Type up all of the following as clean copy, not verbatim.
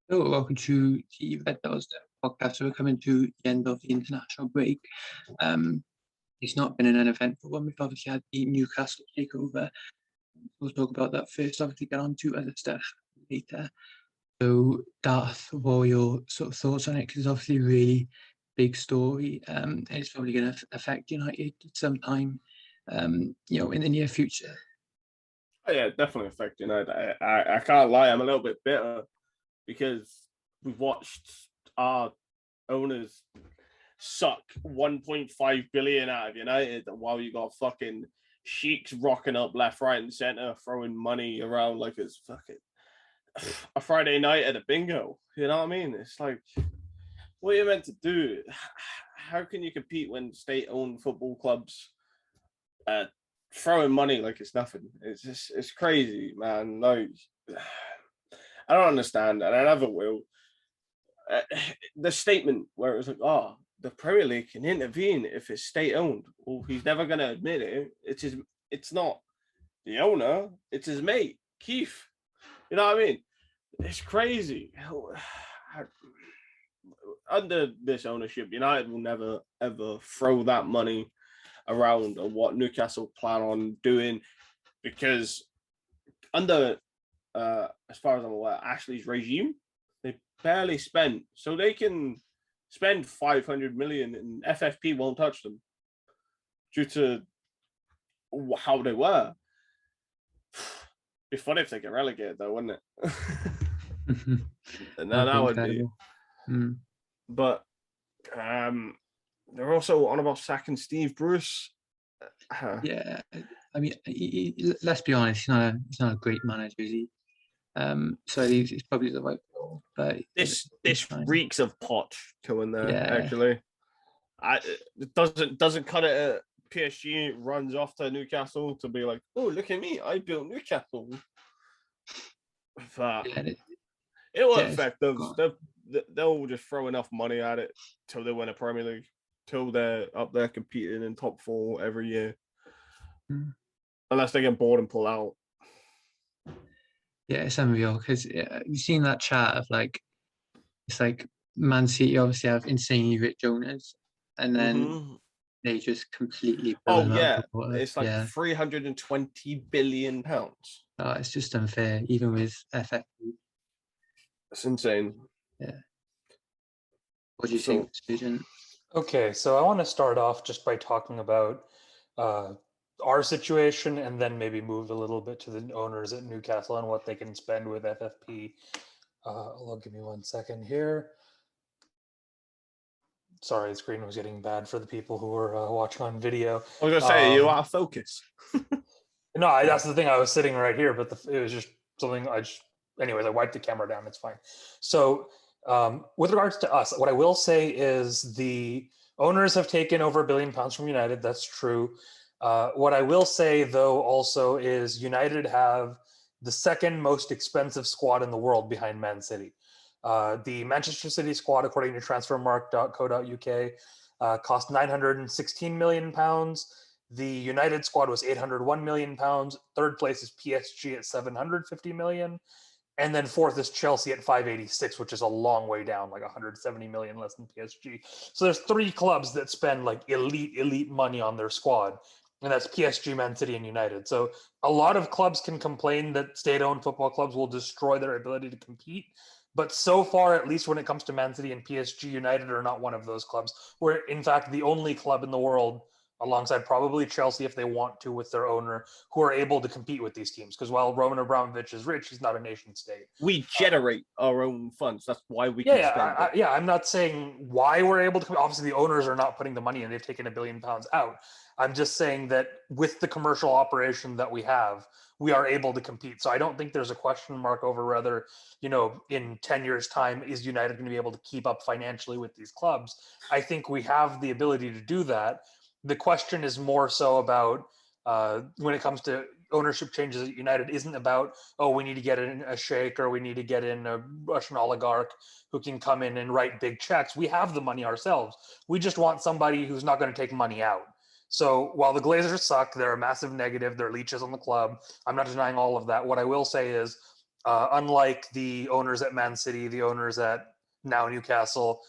Hello, welcome to the Red Doors podcast. So we're coming to the end of the international break. It's not been an uneventful one. We've obviously had the Newcastle takeover. We'll talk about that first. Obviously, get on to other stuff later. So, Darth, what are your sort of thoughts on it? Because it's obviously a really big story. And it's probably going to affect United sometime, in the near future. Oh, yeah, definitely affect United. I can't lie, I'm a little bit bitter because we've watched our owners suck 1.5 billion out of United while you got fucking sheiks rocking up left, right, and center, throwing money around like it's fucking a Friday night at a bingo. You know what I mean? It's like, what are you meant to do? How can you compete when state-owned football clubs throwing money like it's nothing? It's crazy, man. Like, I don't understand, and I never will. The statement where it was like, "Oh, the Premier League can intervene if it's state-owned." Well, he's never going to admit it. It's not the owner. It's his mate, Keith. You know what I mean? It's crazy. Under this ownership, United will never ever throw that money around on what Newcastle plan on doing, because under as far as I'm aware, Ashley's regime, they barely spent, so they can spend 500 million and FFP won't touch them due to how they were. Be funny if they get relegated, though, wouldn't it? And that would be. But they're also on about sacking Steve Bruce. Yeah, I mean, let's be honest, he's not a great manager, is he? So he's probably the right goal, but this reeks of pot coming there. Yeah. Actually, it doesn't cut it at PSG. Runs off to Newcastle to be like, oh, look at me, I built Newcastle. But it will affect them. They'll just throw enough money at it till they win a Premier League, till they're up there competing in top 4 every year, unless they get bored and pull out. Yeah, it's unreal because you've seen that chart of like, it's like Man City obviously have insanely rich owners, and then they just completely. It's like 320 billion pounds. Oh, it's just unfair, even with FFP. It's insane. Yeah. What do you think, Susan? Okay, so I want to start off just by talking about our situation, and then maybe move a little bit to the owners at Newcastle and what they can spend with FFP. Give me 1 second here. Sorry, the screen was getting bad for the people who were watching on video. I was going to say, you are focus. No, that's the thing. I was sitting right here, but it was just something anyways, I wiped the camera down. It's fine. So with regards to us, what I will say is the owners have taken over £1 billion from United. That's true. What I will say, though, also is United have the second most expensive squad in the world behind Man City. The Manchester City squad, according to transfermarkt.co.uk, cost £916 million. The United squad was £801 million. Third place is PSG at £750 million. And then fourth is Chelsea at 586, which is a long way down, like 170 million less than PSG. So there's 3 clubs that spend like elite money on their squad. And that's PSG, Man City, and United. So a lot of clubs can complain that state-owned football clubs will destroy their ability to compete. But so far, at least when it comes to Man City and PSG, United are not one of those clubs. We're, in fact, the only club in the world, alongside probably Chelsea if they want to with their owner, who are able to compete with these teams. Because while Roman Abramovich is rich, he's not a nation state. We generate our own funds. That's why we can spend it. I'm not saying why we're able to. Obviously, the owners are not putting the money in. They've taken £1 billion out. I'm just saying that with the commercial operation that we have, we are able to compete. So I don't think there's a question mark over whether, in 10 years' time, is United going to be able to keep up financially with these clubs? I think we have the ability to do that. The question is more so about when it comes to ownership changes at United, isn't about, we need to get in a sheikh or we need to get in a Russian oligarch who can come in and write big checks. We have the money ourselves. We just want somebody who's not going to take money out. So while the Glazers suck, they're a massive negative. They're leeches on the club. I'm not denying all of that. What I will say is Unlike the owners at Man City, the owners at now Newcastle,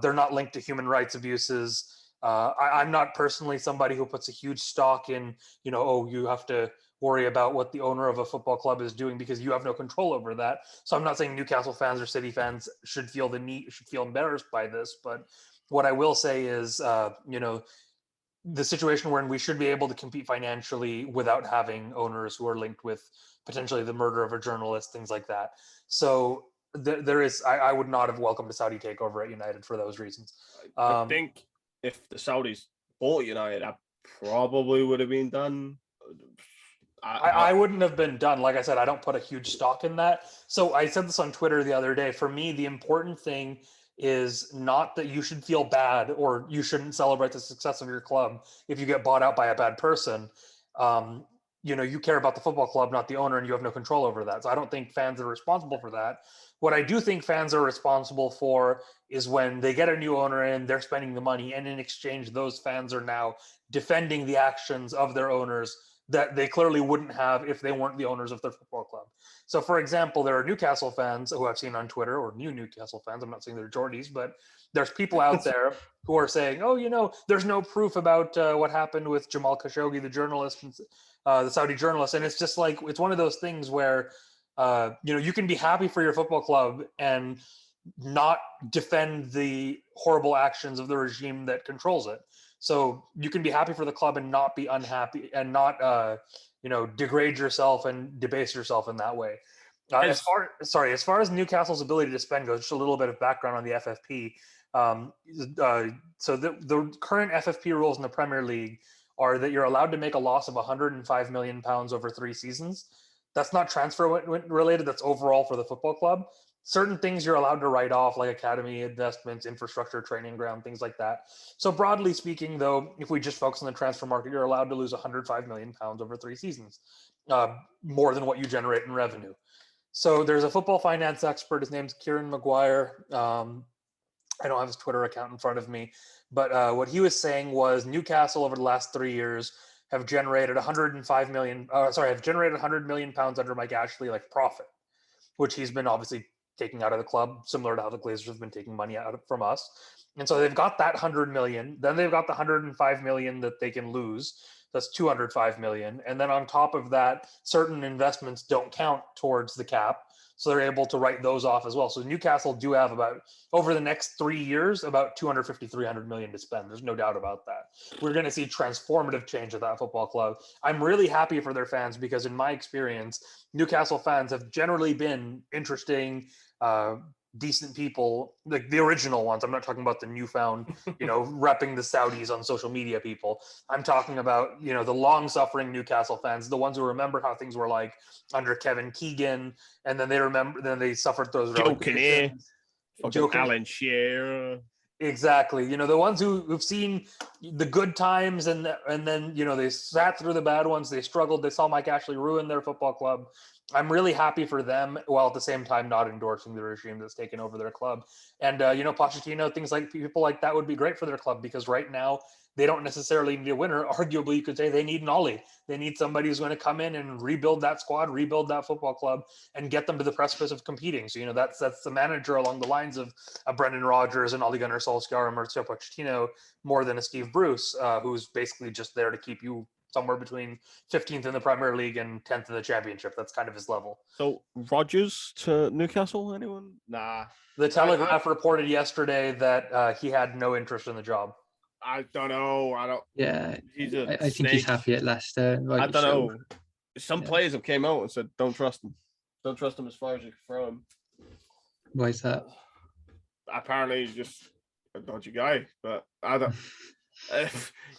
they're not linked to human rights abuses. I'm not personally somebody who puts a huge stock in, you have to worry about what the owner of a football club is doing because you have no control over that. So I'm not saying Newcastle fans or City fans should feel embarrassed by this, but what I will say is, the situation wherein we should be able to compete financially without having owners who are linked with potentially the murder of a journalist, things like that. So there is, I would not have welcomed a Saudi takeover at United for those reasons. I think if the Saudis bought United, that probably would have been done. I wouldn't have been done. Like I said, I don't put a huge stock in that. So I said this on Twitter the other day. For me, the important thing is not that you should feel bad or you shouldn't celebrate the success of your club if you get bought out by a bad person. You care about the football club, not the owner, and you have no control over that. So I don't think fans are responsible for that. What I do think fans are responsible for is when they get a new owner and they're spending the money, and in exchange, those fans are now defending the actions of their owners that they clearly wouldn't have if they weren't the owners of their football club. So, for example, there are Newcastle fans who I've seen on Twitter, or new Newcastle fans. I'm not saying they're Geordies, but there's people out there who are saying, there's no proof about what happened with Jamal Khashoggi, the journalist, the Saudi journalist. And it's just like, it's one of those things where, you can be happy for your football club and not defend the horrible actions of the regime that controls it. So you can be happy for the club and not be unhappy and not, degrade yourself and debase yourself in that way. As far as Newcastle's ability to spend goes, just a little bit of background on the FFP. So the current FFP rules in the Premier League are that you're allowed to make a loss of £105 million over 3 seasons. That's not transfer related. That's overall for the football club. Certain things you're allowed to write off, like academy investments, infrastructure, training ground, things like that. So broadly speaking, though, if we just focus on the transfer market, you're allowed to lose £105 million over 3 seasons, more than what you generate in revenue. So there's a football finance expert. His name's Kieran Maguire. I don't have his Twitter account in front of me, but what he was saying was Newcastle over the last 3 years have generated £100 million under Mike Ashley, like profit, which he's been obviously taking out of the club, similar to how the Glazers have been taking money out from us. And so they've got that 100 million. Then they've got the 105 million that they can lose. That's 205 million. And then on top of that, certain investments don't count towards the cap. So they're able to write those off as well. So Newcastle do have about, over the next 3 years, about 250, 300 million to spend. There's no doubt about that. We're going to see transformative change at that football club. I'm really happy for their fans because in my experience, Newcastle fans have generally been interesting, decent people, like the original ones. I'm not talking about the newfound, repping the Saudis on social media people. I'm talking about, the long-suffering Newcastle fans, the ones who remember how things were like under Kevin Keegan, and then they suffered those relegations. Alan Shearer. Exactly. The ones who've seen the good times and then, they sat through the bad ones. They struggled. They saw Mike Ashley ruin their football club. I'm really happy for them, while at the same time not endorsing the regime that's taken over their club. And, Pochettino, things like people like that would be great for their club because right now they don't necessarily need a winner. Arguably, you could say they need an Ollie. They need somebody who's going to come in and rebuild that squad, rebuild that football club, and get them to the precipice of competing. So, that's the manager along the lines of Brendan Rodgers and Ole Gunnar Solskjaer and Mauricio Pochettino more than a Steve Bruce, who's basically just there to keep you somewhere between 15th in the Premier League and 10th in the Championship. That's kind of his level. So Rodgers to Newcastle, anyone? Nah. The Telegraph reported yesterday that he had no interest in the job. I don't know. Yeah, I think he's happy at Leicester. I don't know. Some players have came out and said, don't trust him. Don't trust him as far as you can throw him. Why is that? Apparently he's just a dodgy guy, but I don't...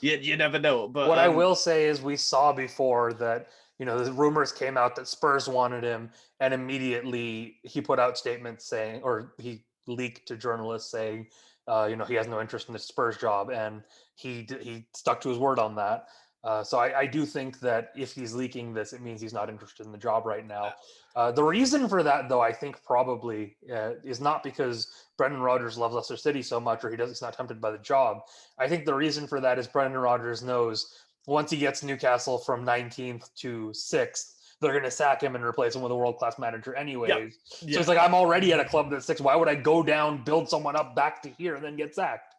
you never know. But what I will say is we saw before that, the rumors came out that Spurs wanted him, and immediately he put out statements saying, or he leaked to journalists saying, he has no interest in the Spurs job, and he stuck to his word on that. So I do think that if he's leaking this, it means he's not interested in the job right now. The reason for that, though, I think probably is not because Brendan Rodgers loves Leicester City so much, or he's not tempted by the job. I think the reason for that is Brendan Rodgers knows once he gets Newcastle from 19th to 6th, they're going to sack him and replace him with a world-class manager anyways. So Yeah. it's like, I'm already at a club that's 6. Why would I go down, build someone up back to here, and then get sacked?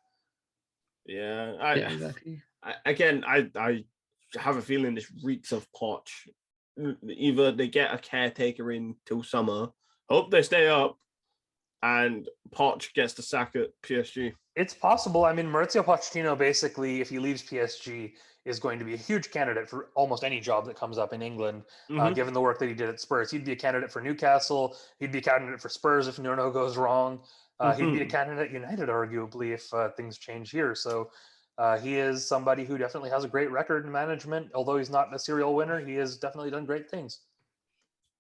Yeah. Yeah, exactly. I have a feeling this reeks of Poch. Either they get a caretaker in till summer, hope they stay up, and Poch gets the sack at PSG. It's possible. I mean, Maurizio Pochettino, basically, if he leaves PSG, is going to be a huge candidate for almost any job that comes up in England, given the work that he did at Spurs. He'd be a candidate for Newcastle. He'd be a candidate for Spurs if Nuno goes wrong. He'd be a candidate at United, arguably, if things change here. So he is somebody who definitely has a great record in management. Although he's not a serial winner, he has definitely done great things.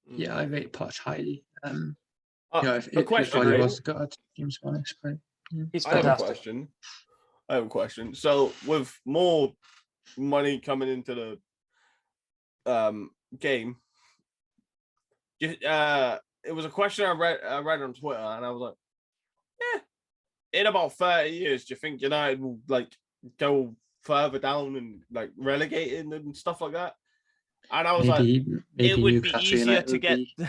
Yeah, I rate Poch highly. A If question. he was good, James Connick's great. Yeah. He's I have a fantastic. question. So with more money coming into the game, it was a question I read on Twitter, and I was like, in about 30 years, do you think United will like go further down and like relegated and stuff like that? And I was Maybe it would Newcastle be easier United to would get. be-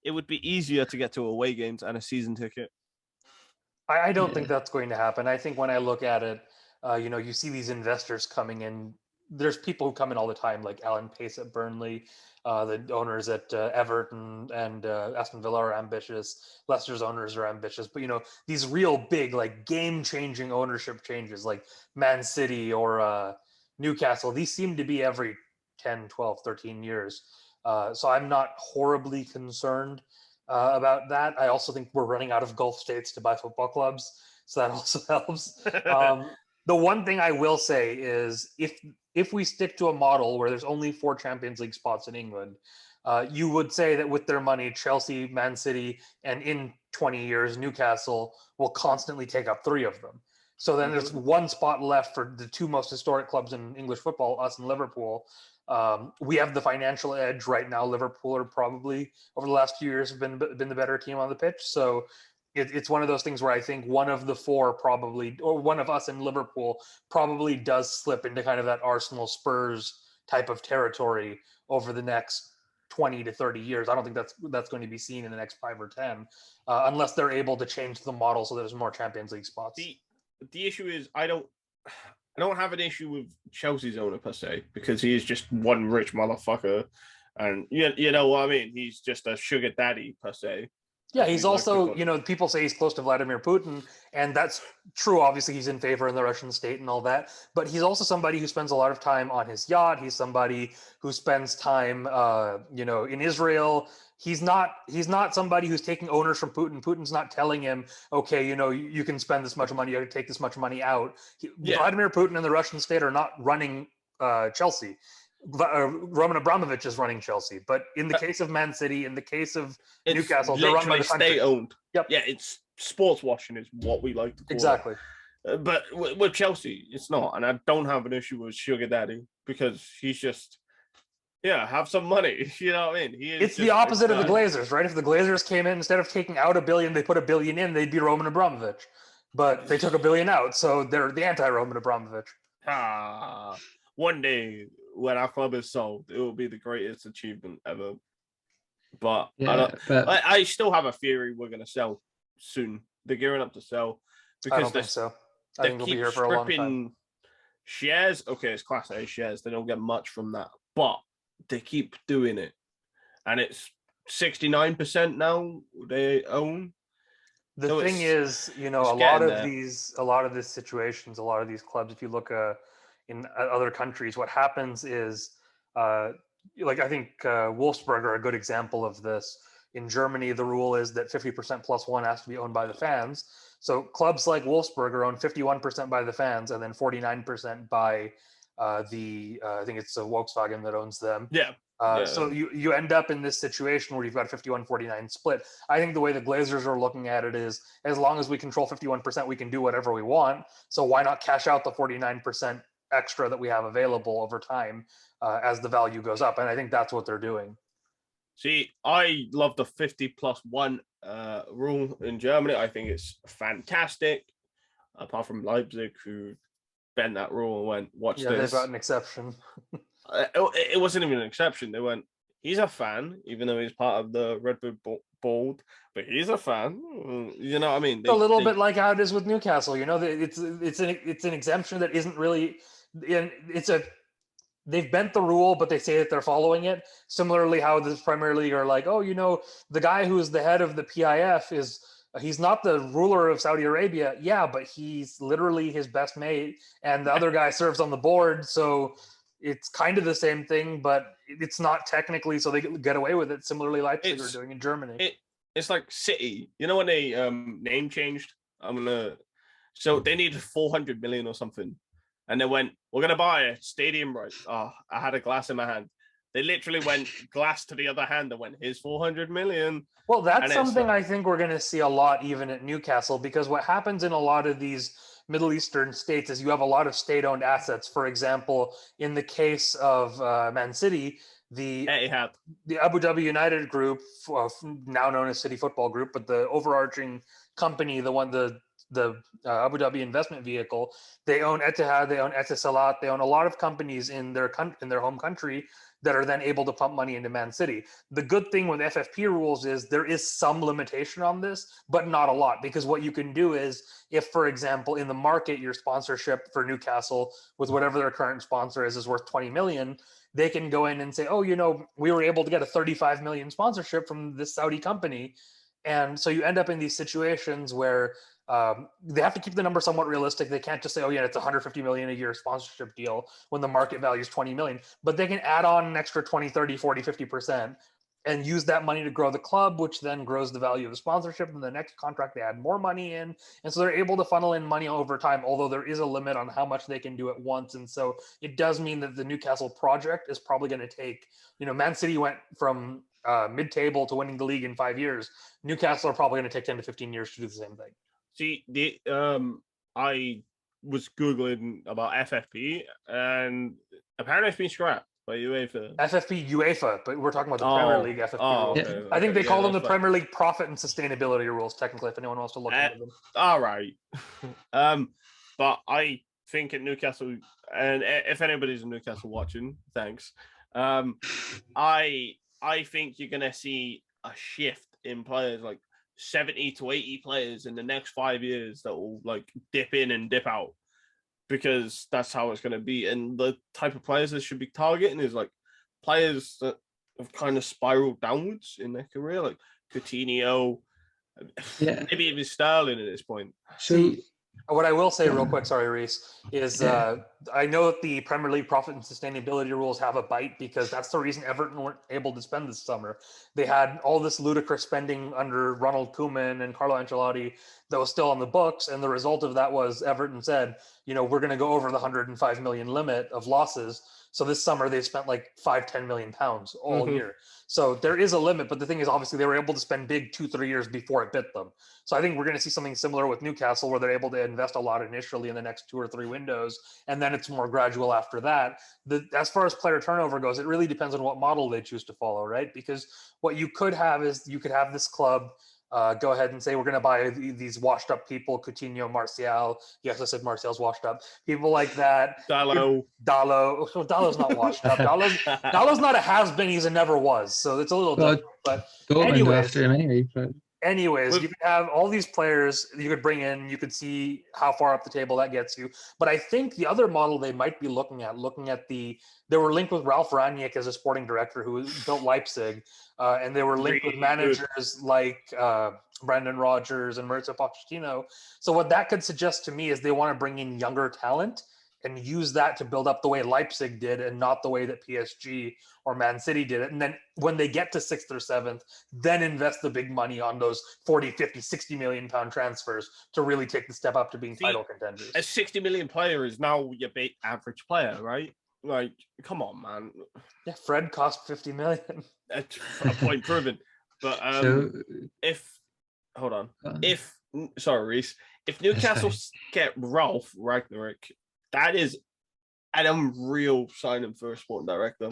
It would be easier to get to away games and a season ticket. I don't think Yeah. that's going to happen. I think when I look at it, you see these investors coming in. There's people who come in all the time, like Alan Pace at Burnley, the owners at Everton and Aston Villa are ambitious. Leicester's owners are ambitious. But, these real big, like game-changing ownership changes, like Man City or Newcastle, these seem to be every 10, 12, 13 years. So I'm not horribly concerned about that. I also think we're running out of Gulf states to buy football clubs, so that also helps. The one thing I will say is if we stick to a model where there's only 4 Champions League spots in England, you would say that with their money, Chelsea, Man City, and in 20 years, Newcastle will constantly take up 3 of them. So then there's 1 spot left for the 2 most historic clubs in English football, us and Liverpool. We have the financial edge right now. Liverpool are probably over the last few years have been the better team on the pitch. So it's one of those things where I think one of the 4 probably, or one of us in Liverpool probably does slip into kind of that Arsenal Spurs type of territory over the next 20 to 30 years. I don't think that's going to be seen in the next 5 or 10, unless they're able to change the model so there's more Champions League spots. The issue is I don't have an issue with Chelsea's owner per se, because he is just one rich motherfucker, and you know what I mean. He's just a sugar daddy per se. Yeah, he's also, people say he's close to Vladimir Putin, and that's true. Obviously, he's in favor in the Russian state and all that. But he's also somebody who spends a lot of time on his yacht. He's somebody who spends time, in Israel. He's not somebody who's taking owners from Putin. Putin's not telling him, okay, you can spend this much money, you have to take this much money out. Vladimir Putin and the Russian state are not running Chelsea. Roman Abramovich is running Chelsea, but in the case of Man City, in the case of Newcastle, they're run by the country. State-owned. Yep. Yeah, it's sports washing is what we like to call exactly. it. But with Chelsea, it's not, and I don't have an issue with Sugar Daddy because he's just have some money. You know what I mean? It's the opposite of the Glazers, right? If the Glazers came in, instead of taking out $1 billion, they put $1 billion in, they'd be Roman Abramovich. But they took $1 billion out, so they're the anti-Roman Abramovich. One day when our club is sold, it will be the greatest achievement ever. But I still have a theory we're going to sell soon. They're gearing up to sell because I don't think so. I think they'll be here for a long time. Shares, okay, it's Class A shares. They don't get much from that, but they keep doing it, and it's 69% now they own. The thing is, a lot of these situations, a lot of these clubs, if you look in other countries, what happens is, I think Wolfsburg are a good example of this. In Germany, the rule is that 50% plus 1 has to be owned by the fans. So clubs like Wolfsburg are owned 51% by the fans and then 49% by I think it's Volkswagen that owns them. Yeah. So you end up in this situation where you've got a 51-49 split. I think the way the Glazers are looking at it is, as long as we control 51%, we can do whatever we want. So why not cash out the 49% extra that we have available over time as the value goes up? And I think that's what they're doing. See, I love the 50+1 rule in Germany. I think it's fantastic. Apart from Leipzig, who bent that rule and went, watch this. Yeah, they've got an exception. It wasn't even an exception. They went, he's a fan, even though he's part of the Red Bull Bold, but he's a fan. You know what I mean? A little bit like how it is with Newcastle. You know, it's an exemption that isn't really. They've bent the rule, but they say that they're following it. Similarly, how the Premier League are like, oh, you know, the guy who's the head of the PIF he's not the ruler of Saudi Arabia. Yeah, but he's literally his best mate, and the other guy serves on the board. So it's kind of the same thing, but it's not technically, so they get away with it. Similarly, Leipzig are doing in Germany. It's like City. You know when they name changed? So they needed 400 million or something. And they went, we're going to buy a stadium rights. Oh, I had a glass in my hand. They literally went glass to the other hand and went, here's 400 million. Well, that's something I think we're going to see a lot even at Newcastle, because what happens in a lot of these Middle Eastern states is you have a lot of state-owned assets. For example, in the case of Man City, the Abu Dhabi United Group, now known as City Football Group, but the overarching company, the Abu Dhabi investment vehicle, they own Etihad, they own Etisalat, they own a lot of companies in their home country that are then able to pump money into Man City. The good thing with FFP rules is there is some limitation on this, but not a lot, because what you can do is if, for example, in the market, your sponsorship for Newcastle with whatever their current sponsor is worth 20 million, they can go in and say, oh, you know, we were able to get a 35 million sponsorship from this Saudi company. And so you end up in these situations where they have to keep the number somewhat realistic. They can't just say, oh yeah, it's 150 million a year sponsorship deal when the market value is 20 million, but they can add on an extra 20, 30, 40, 50% and use that money to grow the club, which then grows the value of the sponsorship. And the next contract, they add more money in. And so they're able to funnel in money over time, although there is a limit on how much they can do at once. And so it does mean that the Newcastle project is probably going to take, you know, Man City went from mid-table to winning the league in 5 years. Newcastle are probably going to take 10 to 15 years to do the same thing. See, I was Googling about FFP, and apparently it's been scrapped by UEFA. FFP UEFA, but we're talking about the Premier League FFP rules. Okay, I think they call them the Premier League profit and sustainability rules, technically, if anyone wants to look into them. All right. But I think at Newcastle, and if anybody's in Newcastle watching, thanks. I think you're going to see a shift in players, like 70 to 80 players in the next 5 years that will like dip in and dip out, because that's how it's going to be. And the type of players that should be targeting is like players that have kind of spiraled downwards in their career, like Coutinho, maybe even Sterling at this point. So what I will say real quick, sorry, Reese, is I know that the Premier League profit and sustainability rules have a bite, because that's the reason Everton weren't able to spend this summer. They had all this ludicrous spending under Ronald Koeman and Carlo Ancelotti that was still on the books. And the result of that was Everton said, you know, we're going to go over the 105 million limit of losses. So this summer they spent like 5-10 million pounds all year. So there is a limit, but the thing is, obviously they were able to spend big 2-3 years before it bit them. So I think we're going to see something similar with Newcastle, where they're able to invest a lot initially in the next 2 or 3 windows, and then it's more gradual after that. As far as player turnover goes, it really depends on what model they choose to follow, right? Because what you could have is you could have this club go ahead and say, we're going to buy these washed up people, Coutinho, Martial. Yes, I said Martial's washed up. People like that. Dalot. So Dalot's not washed up. Dalot's not a has-been. He's a never was. So it's a little different. But anyways, you could have all these players you could bring in. You could see how far up the table that gets you. But I think the other model they might be looking at they were linked with Ralf Rangnick as a sporting director who built Leipzig. And they were linked with managers like Brendan Rodgers and Mauricio Pochettino. So what that could suggest to me is they want to bring in younger talent and use that to build up the way Leipzig did, and not the way that PSG or Man City did it. And then when they get to 6th or 7th, then invest the big money on those 40, 50, 60 million pound transfers to really take the step up to being title contenders. A 60 million player is now your average player, right? Like, come on, man. Yeah, Fred cost 50 million. A point proven. But sorry, Reese, if Newcastle get Ralf Rangnick, that is an unreal signing for a sporting director.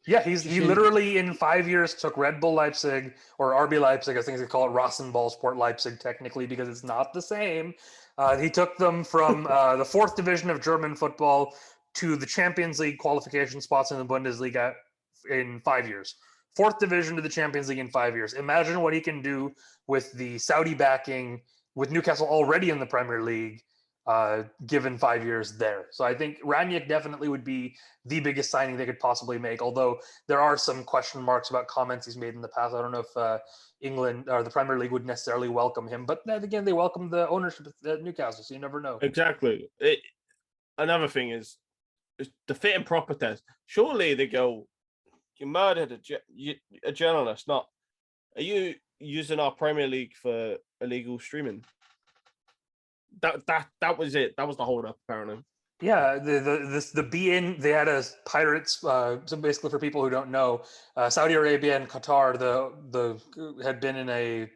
Yeah, he literally in 5 years took Red Bull Leipzig, or RB Leipzig, I think they call it Rasenball Sport Leipzig technically, because it's not the same. He took them from the 4th division of German football to the Champions League qualification spots in the Bundesliga in 5 years. fourth division to the Champions League in 5 years. Imagine what he can do with the Saudi backing, with Newcastle already in the Premier League, given 5 years there. So I think Ranić definitely would be the biggest signing they could possibly make, although there are some question marks about comments he's made in the past. I don't know if England or the Premier League would necessarily welcome him, but then again, they welcome the ownership at Newcastle, so you never know. Exactly. Another thing is the fit and proper test. Surely they go, you murdered a journalist. Not, are you using our Premier League for illegal streaming? That was it. That was the hold up, apparently. Yeah, the BN, they had a pirates. So basically, for people who don't know, Saudi Arabia and Qatar, the had been in a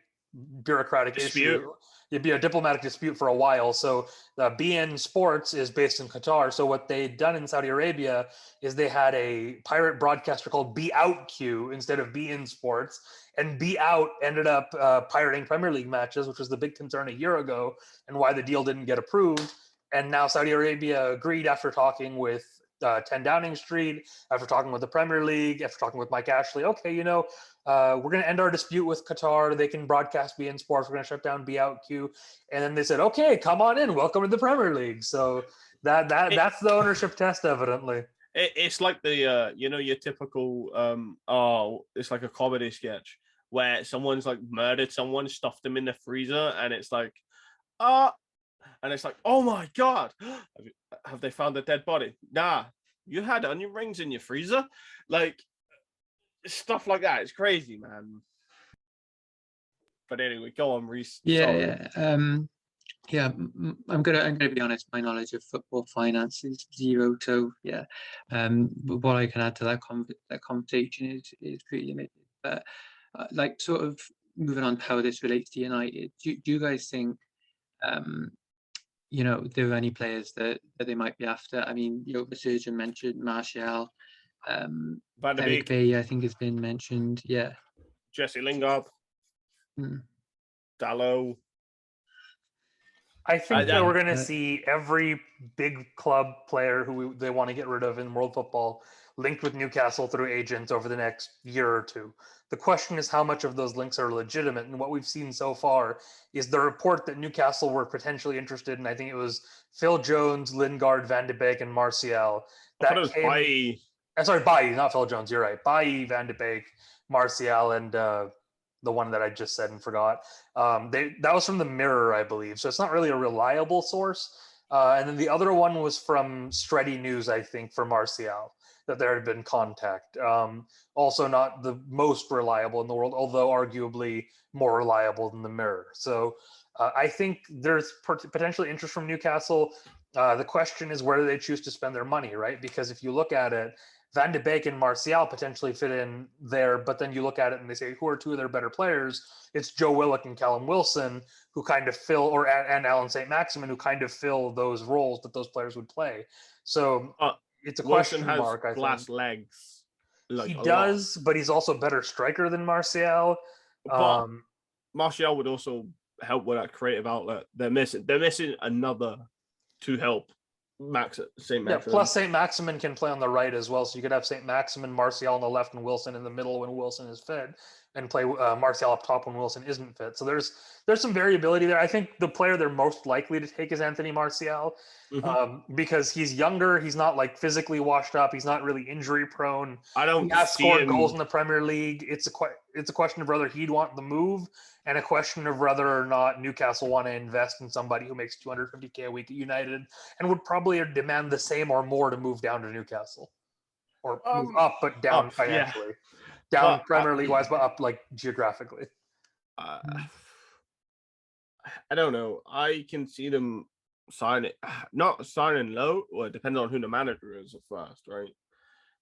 bureaucratic issue. It'd be a diplomatic dispute for a while. So BN Sports is based in Qatar. So what they'd done in Saudi Arabia is they had a pirate broadcaster called Be Out Q instead of BN Sports, and Be Out ended up pirating Premier League matches, which was the big concern a year ago, and why the deal didn't get approved. And now Saudi Arabia agreed after talking with 10 Downing Street, after talking with the Premier League, after talking with Mike Ashley. Okay, we're going to end our dispute with Qatar. They can broadcast BN Sports. We're going to shut down Be Out Q. And then they said, okay, come on in. Welcome to the Premier League. So that's the ownership test, evidently. It's like the your typical it's like a comedy sketch where someone's like murdered someone, stuffed them in the freezer, and it's like, and it's like, oh my God, have they found a dead body? Nah, you had onion rings in your freezer? Like, stuff like that. It's crazy, man. But anyway, go on, Reese. Yeah. I'm gonna be honest. My knowledge of football finance is zero. So yeah, but what I can add to that conversation is pretty limited. But like, sort of moving on to how this relates to United, do you guys think there are any players that they might be after? I mean, the surgeon mentioned Martial, Eric Bailly, I think has been mentioned. Yeah, Jesse Lingard, Dalot. I think that we're going to see every big club player who they want to get rid of in world football linked with Newcastle through agents over the next year or two. The question is how much of those links are legitimate. And what we've seen so far is the report that Newcastle were potentially interested in. I think it was Phil Jones, Lingard, Van de Beek, and Martial. Bailly, not Phil Jones. You're right. Bailly, Van de Beek, Martial, and the one that I just said and forgot. That was from the Mirror, I believe. So it's not really a reliable source. And then the other one was from Stretty News, I think, for Martial, that there had been contact. Also not the most reliable in the world, although arguably more reliable than the Mirror. So I think there's potentially interest from Newcastle. The question is, where do they choose to spend their money, right? Because if you look at it, Van de Beek and Martial potentially fit in there, but then you look at it and they say, who are two of their better players? It's Joe Willock and Callum Wilson, who kind of fill, and Alan St. Maximin, who kind of fill those roles that those players would play. So it's a question mark, I think. Glass legs. He does, but he's also a better striker than Martial. But Martial would also help with that creative outlet. They're missing another to help St. Maximin. Yeah, plus St. Maximin can play on the right as well. So you could have St. Maximin, Martial on the left, and Wilson in the middle when Wilson is fit, and play Martial up top when Wilson isn't fit. So there's some variability there. I think the player they're most likely to take is Anthony Martial, because he's younger. He's not like physically washed up. He's not really injury prone. He has scored goals in the Premier League. It's a question of whether he'd want the move, and a question of whether or not Newcastle want to invest in somebody who makes $250K a week at United and would probably demand the same or more to move down to Newcastle, or move up but down financially. Yeah. Down Premier League wise, but up like geographically. I don't know. I can see them not signing low, or depending on who the manager is at first, right?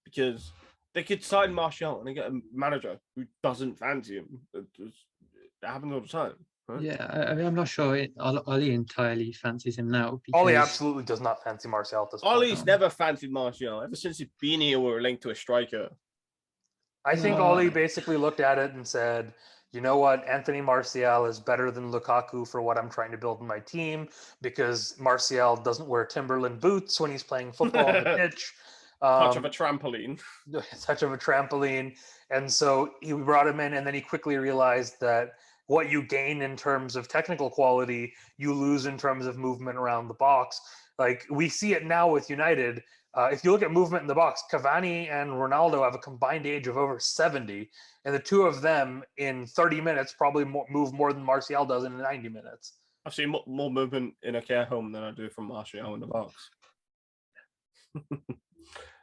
Because they could sign Martial and they get a manager who doesn't fancy him. That happens all the time. Right? Yeah, I mean, I'm not sure Ollie entirely fancies him now. Ollie absolutely does not fancy Martial at this point. Ollie's never fancied Martial. Ever since he's been here, we were linked to a striker. I think Ollie basically looked at it and said, you know what, Anthony Martial is better than Lukaku for what I'm trying to build in my team, because Martial doesn't wear Timberland boots when he's playing football on the pitch. Touch of a trampoline. Touch of a trampoline. And so he brought him in, and then he quickly realized that what you gain in terms of technical quality, you lose in terms of movement around the box. Like we see it now with United. If you look at movement in the box, Cavani and Ronaldo have a combined age of over 70, and the two of them in 30 minutes probably move more than Martial does in 90 minutes. I've seen more movement in a care home than I do from Martial in the box.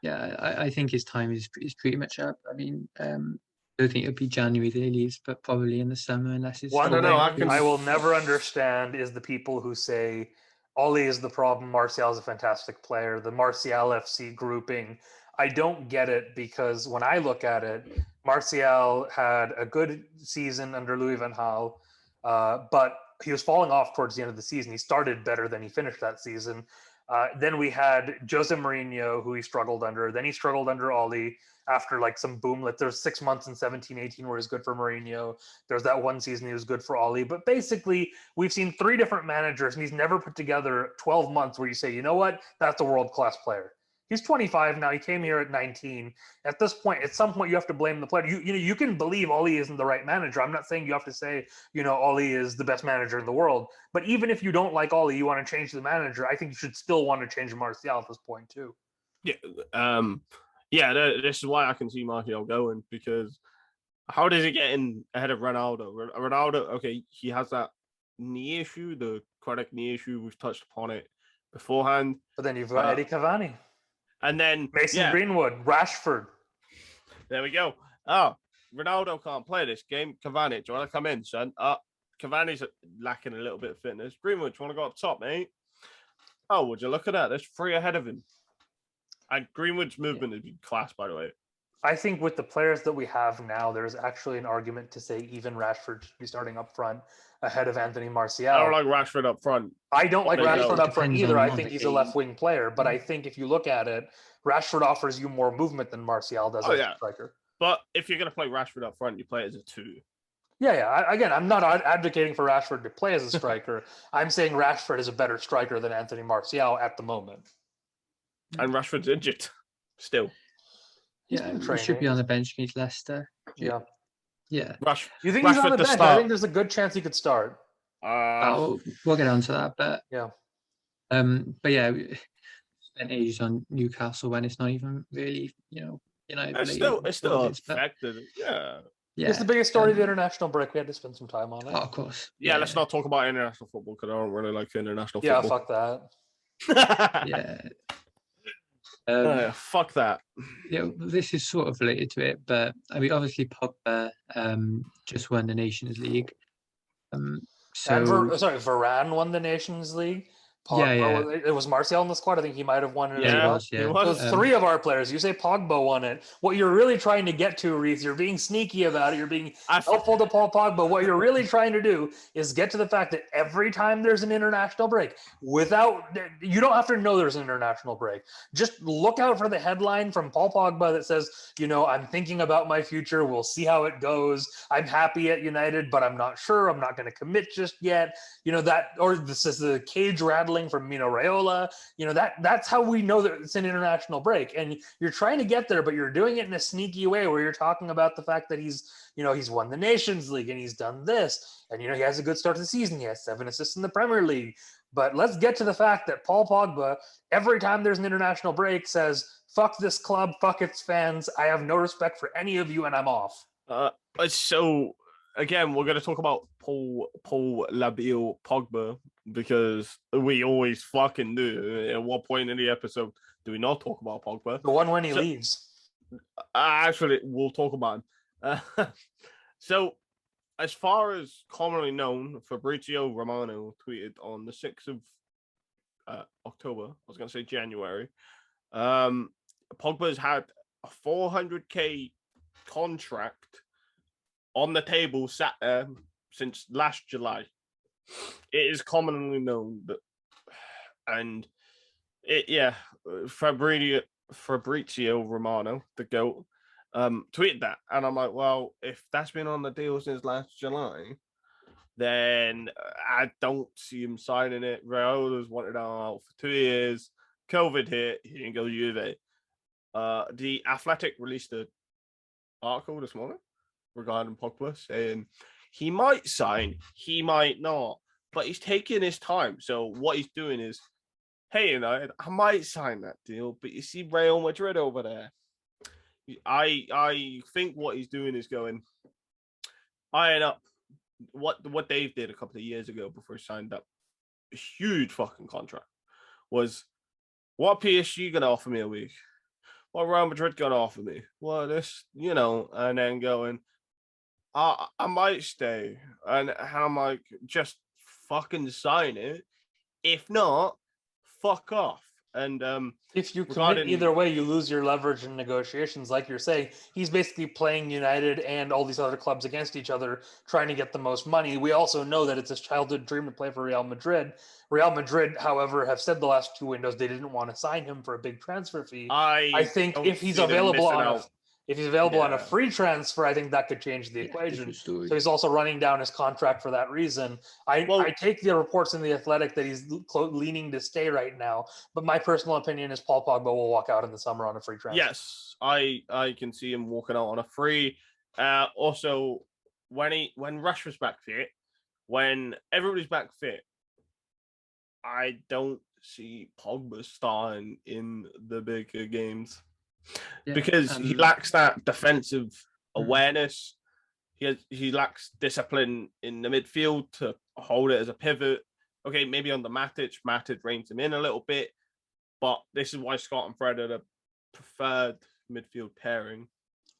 Yeah, I think his time is pretty much up. I mean, I don't think it'll be January that he leaves, but probably in the summer, unless it's One still thing I will never understand is the people who say Ollie is the problem, Martial is a fantastic player, the Martial FC grouping. I don't get it, because when I look at it, Martial had a good season under Louis van Gaal, but he was falling off towards the end of the season. He started better than he finished that season. Then we had Jose Mourinho, who he struggled under. Then he struggled under Ollie after like some boomlet. There's 6 months in 17-18 where he's good for Mourinho. There's that one season he was good for Ollie. But basically, we've seen 3 different managers, and he's never put together 12 months where you say, you know what, that's a world-class player. He's 25 now. He came here at 19. At this point, at some point, you have to blame the player. You can believe Ollie isn't the right manager. I'm not saying you have to say, Ollie is the best manager in the world. But even if you don't like Ollie, you want to change the manager, I think you should still want to change Martial at this point too. Yeah. This is why I can see Martial going, because how does he get in ahead of Ronaldo? Ronaldo, okay, he has that knee issue, the chronic knee issue. We've touched upon it beforehand. But then you've got Eddie Cavani. And then Mason Greenwood, Rashford. There we go. Oh, Ronaldo can't play this game. Cavani, do you want to come in, son? Cavani's lacking a little bit of fitness. Greenwood, do you want to go up top, mate? Oh, would you look at that? There's 3 ahead of him. And Greenwood's movement has been class, by the way. I think with the players that we have now, there's actually an argument to say even Rashford should be starting up front ahead of Anthony Martial. I don't like Rashford up front. I don't like Rashford up front either. I think he's a left-wing player. But Mm. I think if you look at it, Rashford offers you more movement than Martial does as a striker. But if you're going to play Rashford up front, you play it as a 2. Yeah. Again, I'm not advocating for Rashford to play as a striker. I'm saying Rashford is a better striker than Anthony Martial at the moment. And Rashford's injured still. He should be on the bench against Leicester. Yeah. Yeah. You think he's on the bench? I think there's a good chance he could start. We'll get onto that, but yeah. But yeah, we spent ages on Newcastle when it's not even really, It's still affected. Yeah. It's the biggest story of the international break. We had to spend some time on it. Oh, of course. Yeah, let's not talk about international football because I don't really like international football. Yeah, fuck that. Fuck that. Yeah, this is sort of related to it, but I mean, obviously Pogba just won the Nations League. Varane won the Nations League. Pogba, it was Martial in the squad. I think he might have won it as well. Yeah. So 3 of our players. You say Pogba won it. What you're really trying to get to, Reese, you're being sneaky about it. You're being helpful to Paul Pogba. What you're really trying to do is get to the fact that every time there's an international break, you don't have to know there's an international break. Just look out for the headline from Paul Pogba that says, I'm thinking about my future. We'll see how it goes. I'm happy at United, but I'm not sure. I'm not going to commit just yet. Or this is the cage rattling from Mino Raiola. That's how we know that it's an international break. And you're trying to get there, but you're doing it in a sneaky way where you're talking about the fact that he's won the Nations League and he's done this. And, he has a good start to the season. He has 7 assists in the Premier League. But let's get to the fact that Paul Pogba, every time there's an international break, says, fuck this club, fuck its fans. I have no respect for any of you and I'm off. So, again, we're going to talk about Paul Labille Pogba because we always fucking do. At what point in the episode do we not talk about Pogba? The one when he leaves. Actually, we'll talk about him. So, as far as commonly known, Fabrizio Romano tweeted on the 6th of October. I was going to say January. Pogba's had a 400k contract on the table, sat there since last July. It is commonly known that, and Fabrizio Romano, the GOAT, tweeted that, and I'm like, well, if that's been on the deal since last July, then I don't see him signing it. Raiola's wanted him out for 2 years. COVID hit, he didn't go to Juve. The Athletic released an article this morning regarding Pogba, saying he might sign, he might not, but he's taking his time. So what he's doing is, hey, United, I might sign that deal, but you see Real Madrid over there. I think what he's doing is going iron up what Dave did a couple of years ago before he signed up a huge fucking contract. Was what PSG gonna offer me a week? What Real Madrid gonna offer me? Well, this, and then going, I might stay, and I'm like, just fucking sign it. If not, fuck off. And if you commit either way, you lose your leverage in negotiations. Like you're saying, he's basically playing United and all these other clubs against each other, trying to get the most money. We also know that it's his childhood dream to play for Real Madrid. Real Madrid, however, have said the last 2 windows they didn't want to sign him for a big transfer fee. I think if he's available on a free transfer, I think that could change the equation. So he's also running down his contract for that reason. I take the reports in The Athletic that he's leaning to stay right now, but my personal opinion is Paul Pogba will walk out in the summer on a free transfer. Yes, I can see him walking out on a free. Also, when Rashford's back fit, when everybody's back fit, I don't see Pogba starting in the bigger games. Because he lacks that defensive awareness. He lacks discipline in the midfield to hold it as a pivot. Okay, maybe on the Matic reins him in a little bit, but this is why Scott and Fred are the preferred midfield pairing.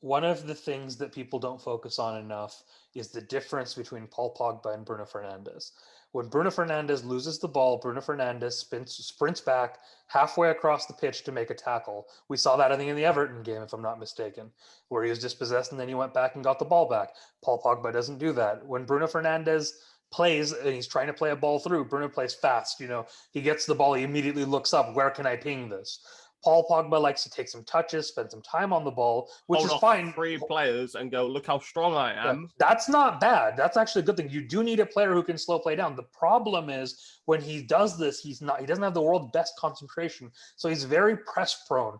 One of the things that people don't focus on enough is the difference between Paul Pogba and Bruno Fernandez. When Bruno Fernandez loses the ball, Bruno Fernandez sprints back halfway across the pitch to make a tackle. We saw that, I think, in the Everton game, if I'm not mistaken, where he was dispossessed and then he went back and got the ball back. Paul Pogba doesn't do that. When Bruno Fernandez plays and he's trying to play a ball through, Bruno plays fast. He gets the ball, he immediately looks up, where can I ping this? Paul Pogba likes to take some touches, spend some time on the ball, which is fine. 3 players and go, look how strong I am. Yeah, that's not bad. That's actually a good thing. You do need a player who can slow play down. The problem is when he does this, he doesn't have the world's best concentration. So he's very press prone.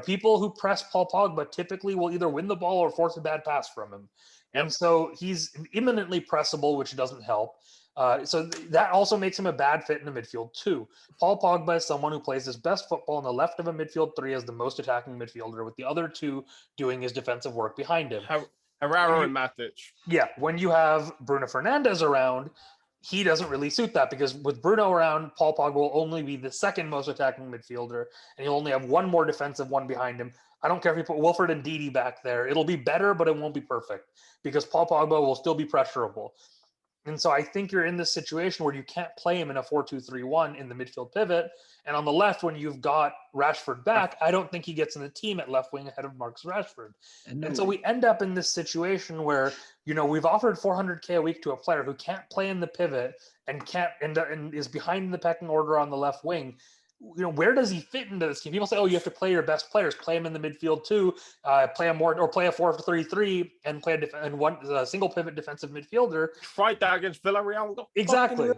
People who press Paul Pogba typically will either win the ball or force a bad pass from him. And so he's imminently pressable, which doesn't help. So that also makes him a bad fit in the midfield too. Paul Pogba is someone who plays his best football on the left of a midfield three as the most attacking midfielder, with the other two doing his defensive work behind him. Herrera and Matic. Yeah, when you have Bruno Fernandez around, he doesn't really suit that, because with Bruno around, Paul Pogba will only be the second most attacking midfielder, and he'll only have one more defensive one behind him. I don't care if you put Wilfred and Ndidi back there. It'll be better, but it won't be perfect, because Paul Pogba will still be pressurable. And so I think you're in this situation where you can't play him in a 4-2-3-1 in the midfield pivot. And on the left, when you've got Rashford back, I don't think he gets in the team at left wing ahead of Marcus Rashford. And so we end up in this situation where, we've offered $400K a week to a player who can't play in the pivot and and is behind the pecking order on the left wing. Where does he fit into this team? People say, you have to play your best players, play him in the midfield too, play a 4-3-3 and play a single pivot defensive midfielder. Tried that against Villarreal. Exactly.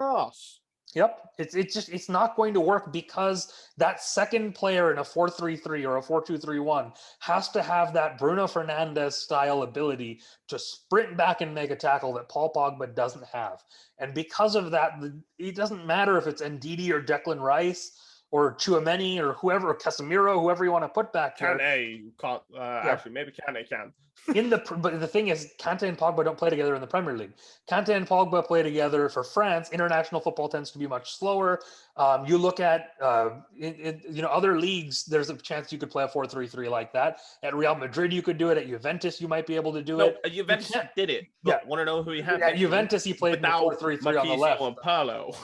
Yep. It's not going to work, because that second player in a 4-3-3 or a 4-2-3-1 has to have that Bruno Fernandez style ability to sprint back and make a tackle that Paul Pogba doesn't have. And because of that, it doesn't matter if it's Ndidi or Declan Rice or Tchouameni or whoever, or Casemiro, whoever you want to put back there. Kane can't. Actually, maybe Kane can. But the thing is, Kante and Pogba don't play together in the Premier League. Kante and Pogba play together for France. International football tends to be much slower. You look at other leagues. There's a chance you could play a 4-3-3 like that. At Real Madrid, you could do it. At Juventus, you might be able to do it. Juventus did it. Want to know who he had? At Juventus, he played 4-3-3 on the left. And Pirlo.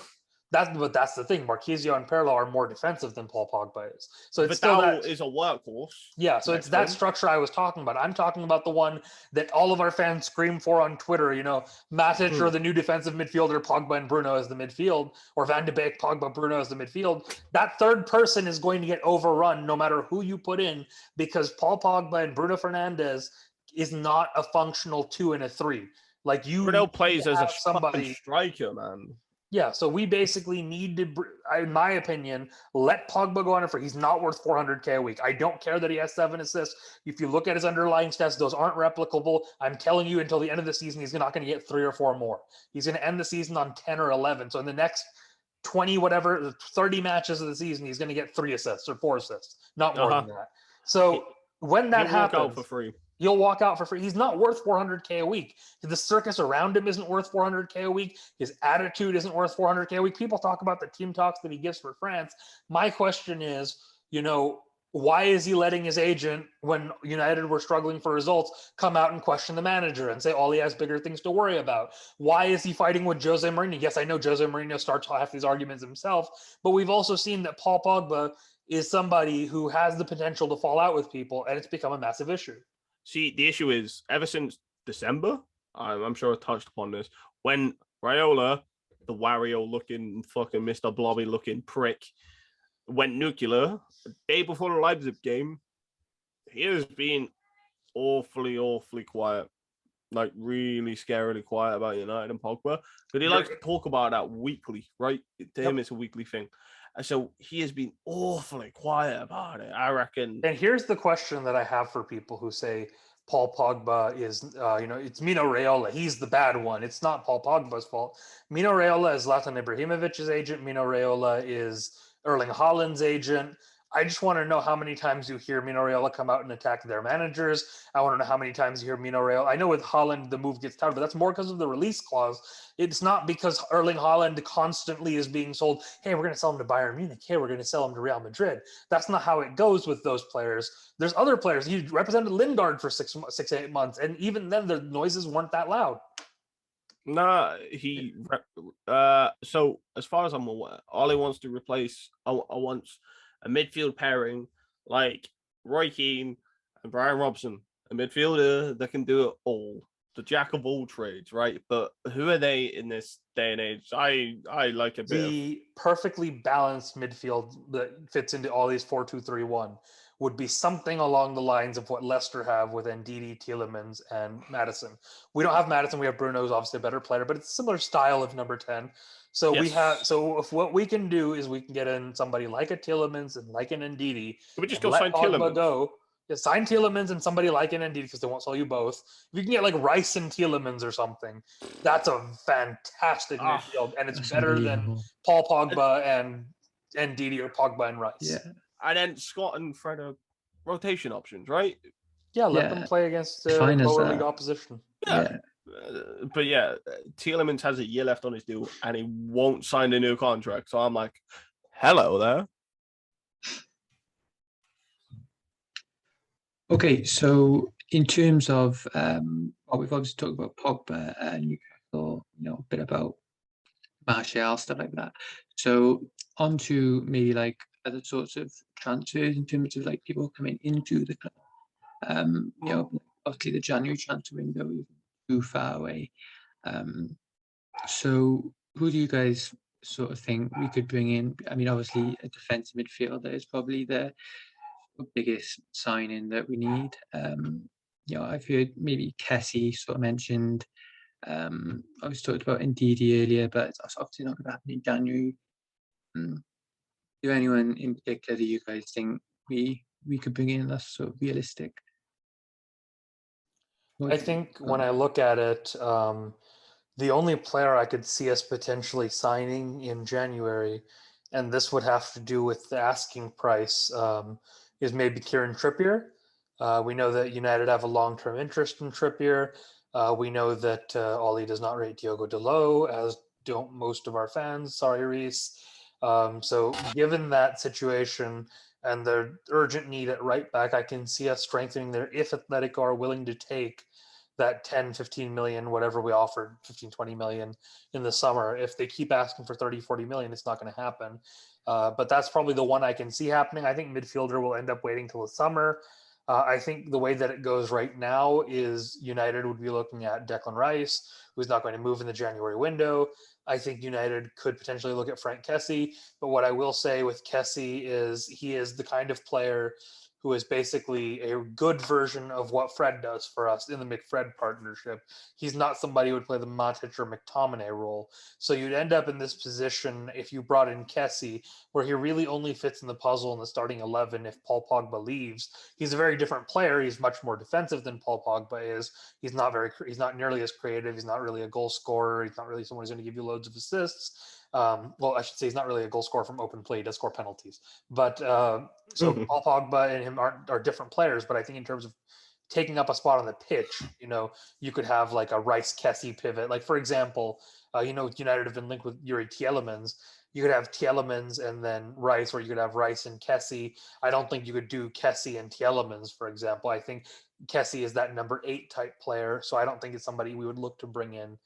That's the thing. Marquisio and Pirlo are more defensive than Paul Pogba is. So it's Vidal is a workhorse. Yeah, so it's that structure I was talking about. I'm talking about the one that all of our fans scream for on Twitter. Matic or the new defensive midfielder, Pogba and Bruno as the midfield, or Van de Beek, Pogba, Bruno as the midfield. That third person is going to get overrun no matter who you put in, because Paul Pogba and Bruno Fernandez is not a functional 2 and a 3. Bruno plays as a striker, man. Yeah, so we basically need to, in my opinion, let Pogba go on it for. He's not worth 400K a week. I don't care that he has 7 assists. If you look at his underlying stats, those aren't replicable. I'm telling you, until the end of the season, he's not going to get 3 or 4 more. He's going to end the season on 10 or 11. So in the next 20, whatever, 30 matches of the season, he's going to get 3 assists or 4 assists, not more than that. So when that He'll walk happens, out for free. You'll walk out for free. He's not worth 400K a week. The circus around him isn't worth 400K a week. His attitude isn't worth 400K a week. People talk about the team talks that he gives for France. My question is, why is he letting his agent, when United were struggling for results, come out and question the manager and say all he has bigger things to worry about? Why is he fighting with Jose Mourinho? Yes, I know Jose Mourinho starts half these arguments himself, but we've also seen that Paul Pogba is somebody who has the potential to fall out with people, and it's become a massive issue. See, the issue is, ever since December, I'm sure I touched upon this, when Raiola, the Wario-looking fucking Mr. Blobby-looking prick, went nuclear, the day before the Leipzig game, he has been awfully, awfully quiet. Like, really scarily quiet about United and Pogba. But he likes to talk about that weekly, right? To him, it's a weekly thing. And so he has been awfully quiet about it, I reckon. And here's the question that I have for people who say Paul Pogba is, it's Mino Raiola. He's the bad one. It's not Paul Pogba's fault. Mino Raiola is Zlatan Ibrahimovic's agent. Mino Raiola is Erling Haaland's agent. I just want to know how many times you hear Mino Raiola come out and attack their managers. I want to know how many times you hear Mino Raiola. I know with Haaland, the move gets touted, but that's more because of the release clause. It's not because Erling Haaland constantly is being sold, hey, we're going to sell him to Bayern Munich. Hey, we're going to sell him to Real Madrid. That's not how it goes with those players. There's other players. He represented Lingard for 6-8 months, and even then the noises weren't that loud. Nah, so as far as I'm aware, all he wants to replace, I want a midfield pairing like Roy Keane and Brian Robson, a midfielder that can do it all, the jack of all trades, right? But who are they in this day and age? I like a bit the perfectly balanced midfield that fits into all these 4-2-3-1 would be something along the lines of what Leicester have with Ndidi, Tielemans, and Maddison. We don't have Maddison. We have Bruno, who's obviously a better player, but it's a similar style of number 10. So if what we can do is we can get in somebody like a Tielemans and like an Ndidi. Can we just go sign Tielemans? Go. Yeah, sign Tielemans and somebody like an Ndidi because they won't sell you both. If you can get like Rice and Tielemans or something, that's a fantastic midfield, and it's better than Paul Pogba and Ndidi or Pogba and Rice. Yeah. And then Scott and Fred are rotation options, right? Yeah, let them play against lower league opposition. Yeah. But yeah, Tielemans has a year left on his deal and he won't sign a new contract. So I'm like, hello there. Okay, so in terms of we've obviously talked about Pogba and Newcastle, a bit about Martial, stuff like that. So on to maybe like other sorts of transfers in terms of like people coming into the club. Obviously the January transfer window is too far away. So who do you guys sort of think we could bring in? I mean, obviously a defensive midfielder is probably the biggest signing that we need. I've heard maybe Kessie sort of mentioned. I was talked about Ndidi earlier, but it's obviously not going to happen in January. Is there anyone in particular that you guys think we could bring in that's sort of realistic? I think when I look at it, the only player I could see us potentially signing in January, and this would have to do with the asking price, is maybe Kieran Trippier. We know that United have a long-term interest in Trippier. We know that Ollie does not rate Diogo Dalot, as don't most of our fans. Sorry, Reese. So given that situation and the urgent need at right back, I can see us strengthening there if Atletico are willing to take that 10, 15 million, whatever we offered, 15, 20 million in the summer. If they keep asking for 30, 40 million, it's not going to happen. But that's probably the one I can see happening. I think midfielder will end up waiting till the summer. I think the way that it goes right now is United would be looking at Declan Rice, who's not going to move in the January window. I think United could potentially look at Frank Kessie. But what I will say with Kessie is he is the kind of player who is basically a good version of what Fred does for us in the McFred partnership. He's not somebody who would play the Matic or McTominay role. So you'd end up in this position if you brought in Kessie, where he really only fits in the puzzle in the starting 11 if Paul Pogba leaves. He's a very different player. He's much more defensive than Paul Pogba is. He's not nearly as creative. He's not really a goal scorer. He's not really someone who's going to give you loads of assists. Well, I should say he's not really a goal scorer from open play. He does score penalties. But so Paul Pogba and him are different players. But I think in terms of taking up a spot on the pitch, you could have like a Rice Kessie pivot. Like, for example, United have been linked with Yuri Tielemans. You could have Tielemans and then Rice, or you could have Rice and Kessie. I don't think you could do Kessie and Tielemans, for example. I think Kessie is that number 8 type player. So I don't think it's somebody we would look to bring in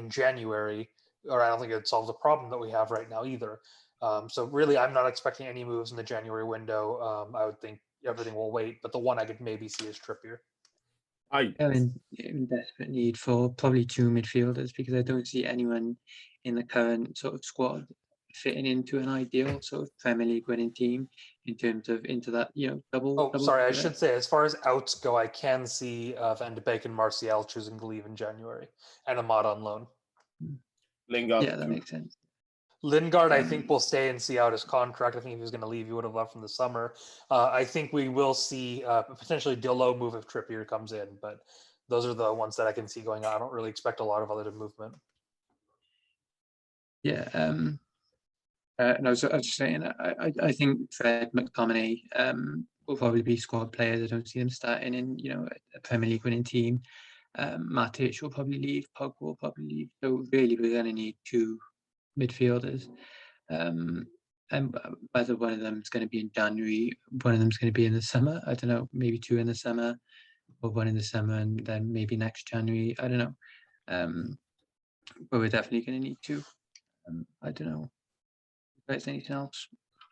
January. Or I don't think it solves the problem that we have right now either. So really, I'm not expecting any moves in the January window. I would think everything will wait, but the one I could maybe see is Trippier. I'm in desperate need for probably 2 midfielders, because I don't see anyone in the current sort of squad fitting into an ideal sort of Premier League winning team in terms of into that double. Sorry, I threat. should say, as far as outs go, I can see Van de Beek and Martial choosing to leave in January, and Ahmad on loan. Lingard. Yeah, that makes sense. Lingard, I think, will stay and see out his contract. I think if he was going to leave, he would have left in the summer. I think we will see potentially Dillo move if Trippier comes in, but those are the ones that I can see going on. I don't really expect a lot of other movement. Yeah, and I was just saying, I think Fred, McTominay will probably be squad players. I don't see them starting in a Premier League winning team. Matic will probably leave. Pogba will probably leave. So really, we're going to need 2 midfielders. And whether one of them is going to be in January, one of them is going to be in the summer. I don't know. Maybe 2 in the summer, or 1 in the summer, and then maybe next January. I don't know. But we're definitely going to need 2. I don't know. If there's anything else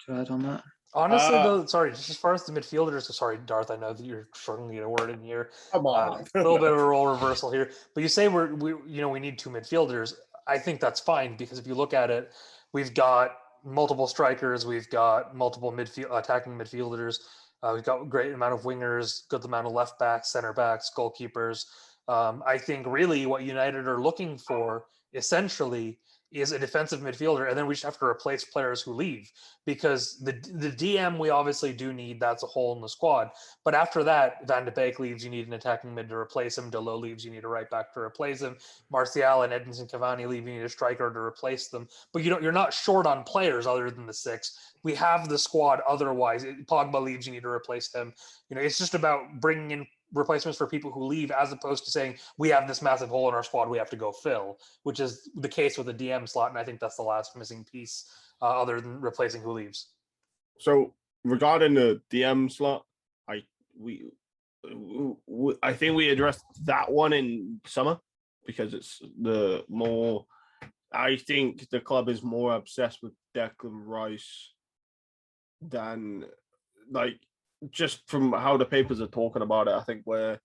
to add on that? Honestly, though, sorry, just as far as the midfielders, sorry, Darth, I know that you're struggling to get a word in here. Come on. A little bit of a role reversal here, but you say we need 2 midfielders. I think that's fine, because if you look at it, we've got multiple strikers, we've got multiple attacking midfielders, we've got a great amount of wingers, good amount of left backs, center backs, goalkeepers. I think really what United are looking for essentially is a defensive midfielder, and then we just have to replace players who leave, because the DM we obviously do need. That's a hole in the squad. But after that, Van de Beek leaves, you need an attacking mid to replace him. Delo leaves, you need a right back to replace him. Martial and Edinson Cavani leave, you need a striker to replace them. But you're not short on players other than the 6. We have the squad otherwise. Pogba leaves, you need to replace him. It's just about bringing in replacements for people who leave, as opposed to saying we have this massive hole in our squad we have to go fill, which is the case with the DM slot. And I think that's the last missing piece, other than replacing who leaves. So regarding the DM slot, I think we addressed that one in summer, because it's the more. I think the club is more obsessed with Declan Rice than just from how the papers are talking about it. I think where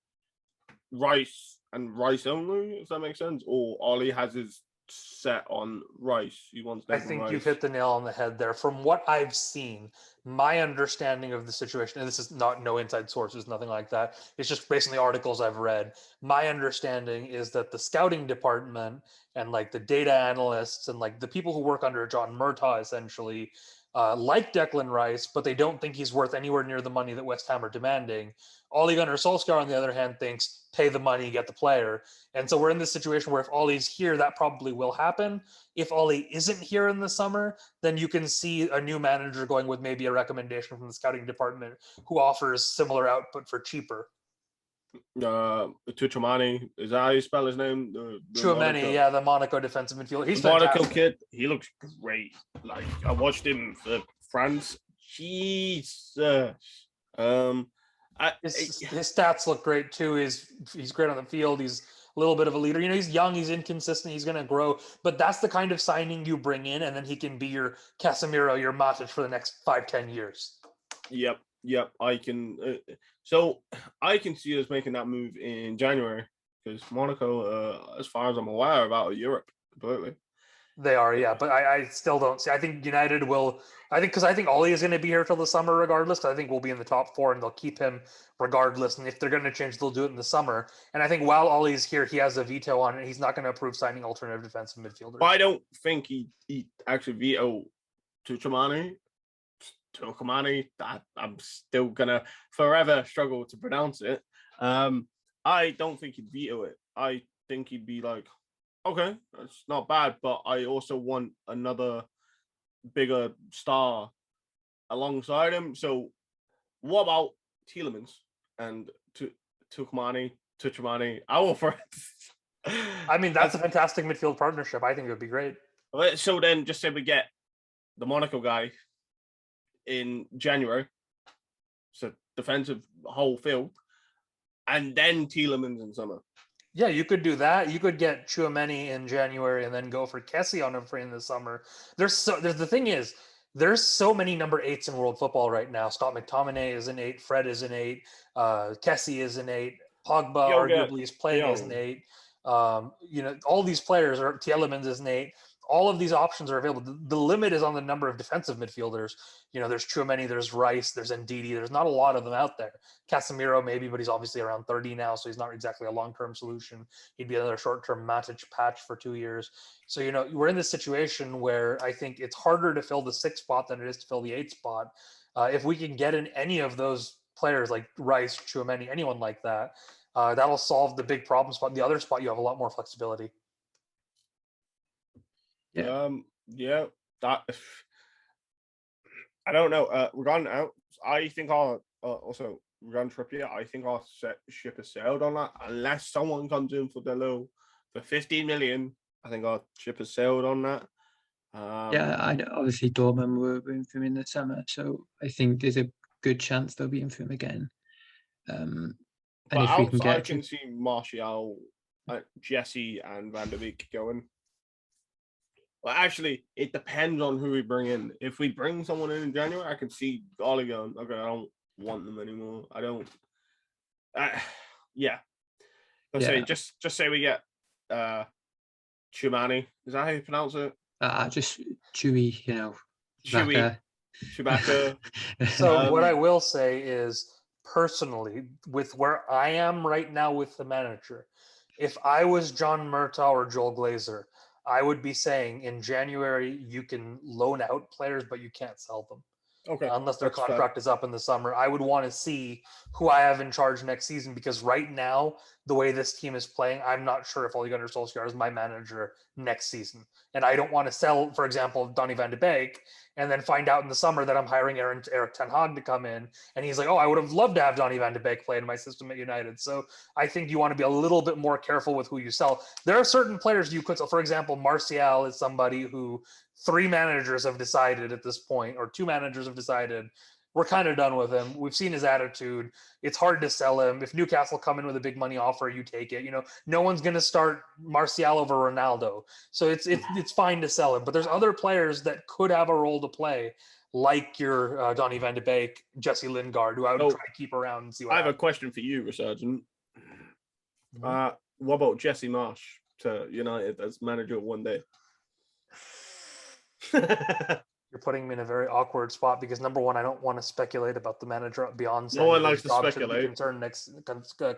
Rice and Rice only, if that makes sense, or Ollie has his set on Rice. He wants Declan I think Rice. You've hit the nail on the head there. From what I've seen, my understanding of the situation, and this is no inside sources, nothing like that. It's just based on the articles I've read. My understanding is that the scouting department and the data analysts and the people who work under John Murtaugh essentially like Declan Rice, but they don't think he's worth anywhere near the money that West Ham are demanding. Ole Gunnar Solskjaer, on the other hand, thinks pay the money, get the player. And so we're in this situation where if Ole's here, that probably will happen. If Ole isn't here in the summer, then you can see a new manager going with maybe a recommendation from the scouting department who offers similar output for cheaper. Tuchumani, is that how you spell his name? Tchouameni, yeah, the Monaco defensive midfielder. He's the Monaco fantastic. kid. He looks great. I watched him for France. Jesus. His stats look great too. He's great on the field. He's a little bit of a leader. He's young, he's inconsistent, he's going to grow. But that's the kind of signing you bring in, and then he can be your Casemiro, your Matic for the next 5-10 years. Yep. I can. So I can see us making that move in January, because Monaco, as far as I'm aware, are out of Europe completely. They are, yeah, but I still don't see. I think United will. I think Ollie is going to be here till the summer regardless. I think we'll be in the top four, and they'll keep him regardless. And if they're going to change, they'll do it in the summer. And I think while Ollie's here, he has a veto on it. He's not going to approve signing alternative defensive midfielders. But I don't think he actually vetoed Tuchumani. I'm still gonna forever struggle to pronounce it. I don't think he'd veto it. I think he'd be like, okay, that's not bad, but I also want another bigger star alongside him. So what about Tielemans and Tuchumani, our friends? I mean, that's a fantastic midfield partnership. I think it would be great. So then just say we get the Monaco guy in January, so defensive whole field, and then Tielemans in summer. Yeah, you could do that. You could get Tchouaméni in January and then go for Kessie on him for in the summer. There's the thing is, there's so many number 8s in world football right now. Scott McTominay is an 8, Fred is an 8, Kessie is an 8, Pogba arguably is playing as an 8. All these players are Tielemans is an 8. All of these options are available. The limit is on the number of defensive midfielders. There's Tchouaméni, there's Rice, there's Ndidi. There's not a lot of them out there. Casemiro maybe, but he's obviously around 30 now, so he's not exactly a long-term solution. He'd be another short-term Matic patch for 2 years. So, we're in this situation where I think it's harder to fill the 6th spot than it is to fill the 8th spot. If we can get in any of those players like Rice, Tchouaméni, anyone like that, that'll solve the big problem spot. The other spot, you have a lot more flexibility. Yeah. That I don't know. Regarding out, I think our also regarding Trippier, I think our ship has sailed on that. Unless someone comes in for for 15 million, I think our ship has sailed on that. Obviously Dortmund were in for him in the summer, so I think there's a good chance they'll be in for him again. And but if we can get, I can see Martial, Jesse, and Van der Beek going. Well, actually, it depends on who we bring in. If we bring someone in January, I can see Ollie going, okay, I don't want them anymore. I don't. Yeah. Let's say just say we get Tchouaméni. Is that how you pronounce it? Just Chewy, Chewbacca. So what I will say is, personally, with where I am right now with the manager, if I was John Murtaugh or Joel Glazer, I would be saying in January you can loan out players, but you can't sell them. Okay. Unless their contract is up in the summer. I would want to see who I have in charge next season, because right now, the way this team is playing, I'm not sure if Ole Gunnar Solskjaer is my manager next season. And I don't want to sell, for example, Donny van de Beek, and then find out in the summer that I'm hiring Eric Ten Hag to come in. And he's like, oh, I would have loved to have Donny van de Beek play in my system at United. So I think you want to be a little bit more careful with who you sell. There are certain players you could sell. For example, Martial is somebody who 3 managers have decided at this point, or 2 managers have decided, we're kind of done with him. We've seen his attitude. It's hard to sell him. If Newcastle come in with a big money offer, you take it. No one's going to start Martial over Ronaldo. So it's fine to sell him. But there's other players that could have a role to play, like your Donny van de Beek, Jesse Lingard, who I would try to keep around and see what happens. A question for you, Resurgent. What about Jesse Marsh to United as manager one day? You're putting me in a very awkward spot, because number one, I don't want to speculate about the manager beyond saying no one likes to speculate.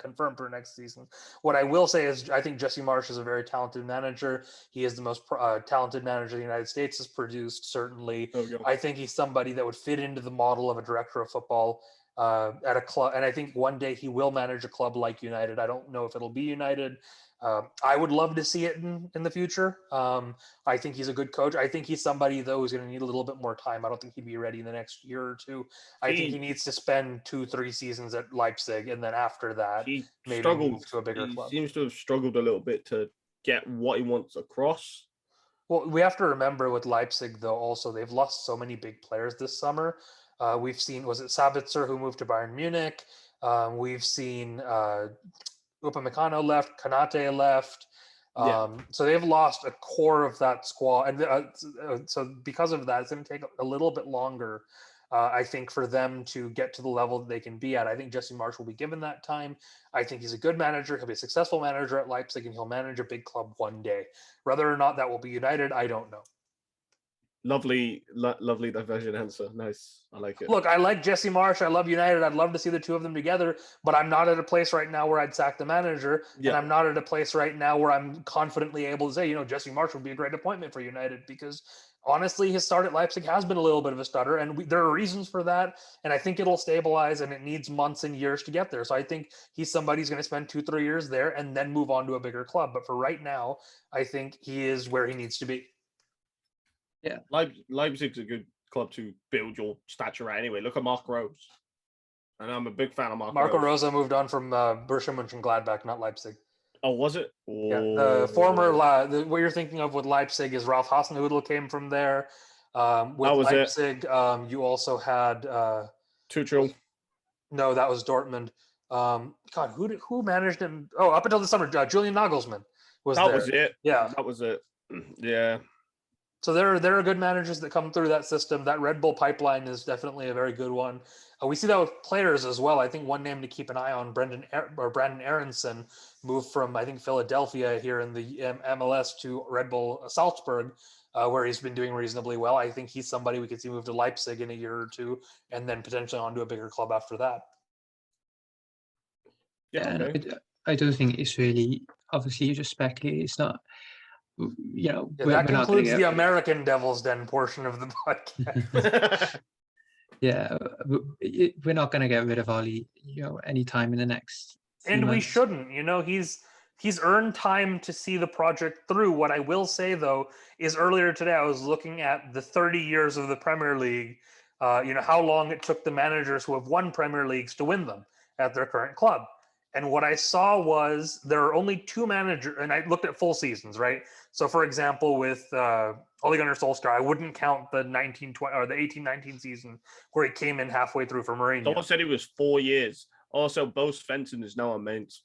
Confirmed for next season. What I will say is, I think Jesse Marsh is a very talented manager. He is the most talented manager the United States has produced, certainly. I think he's somebody that would fit into the model of a director of football at a club, and I think one day he will manage a club like United. I don't know if it'll be United. I would love to see it in the future. I think he's a good coach. I think he's somebody, though, who's going to need a little bit more time. I don't think he'd be ready in the next year or two. I think he needs to spend 2-3 seasons at Leipzig, and then after that, maybe move to a bigger club. He seems to have struggled a little bit to get what he wants across. Well, we have to remember with Leipzig, though, also, they've lost so many big players this summer. We've seen, was it Sabitzer who moved to Bayern Munich? We've seen Upamecano left, Konate left. So they've lost a core of that squad. And so because of that, it's going to take a little bit longer I think for them to get to the level that they can be at, I think Jesse Marsch will be given that time. I think he's a good manager. He'll be a successful manager at Leipzig, and he'll manage a big club one day. Whether or not that will be United, I don't know. Lovely diversion answer. Nice. I like it. Look, I like Jesse Marsch. I love United. I'd love to see the two of them together, but I'm not at a place right now where I'd sack the manager. Yeah. And I'm not at a place right now where I'm confidently able to say, Jesse Marsch would be a great appointment for United, because honestly, his start at Leipzig has been a little bit of a stutter, and there are reasons for that. And I think it'll stabilize, and it needs months and years to get there. So I think he's somebody who's going to spend 2-3 years there and then move on to a bigger club. But for right now, I think he is where he needs to be. Yeah, Leipzig's a good club to build your stature at anyway. Look at Mark Rose. And I'm a big fan of Marco Rose. Rose moved on from Borussia Mönchengladbach, not Leipzig. Oh, was it? Yeah, the former what you're thinking of with Leipzig is Ralf Hasenhüttl came from there. With Leipzig, you also had Tuchel. No, that was Dortmund. God, who managed him? Oh, up until the summer, Julian Nagelsmann was there. That was it. Yeah, that was it. Yeah. So there are good managers that come through that system. That Red Bull pipeline is definitely a very good one. We see that with players as well. I think one name to keep an eye on, Brandon Aronson, moved from, I think, Philadelphia here in the MLS to Red Bull Salzburg, where he's been doing reasonably well. I think he's somebody we could see move to Leipzig in a year or two, and then potentially on to a bigger club after that. Yeah, okay. I don't think it's really, obviously you just speculate. It's not, that concludes the American Devil's Den portion of the podcast. Yeah, we're not going to get rid of Ollie, anytime in the next. And we shouldn't. He's earned time to see the project through. What I will say though is, earlier today I was looking at the 30 years of the Premier League. How long it took the managers who have won Premier Leagues to win them at their current club. And what I saw was there are only two managers, and I looked at full seasons, right? So, for example, with Ole Gunnar Solskjaer, I wouldn't count the 1920 or the 18-19 season where he came in halfway through for Mourinho. Someone said it was 4 years. Also, Bo Svensson is now on Mainz.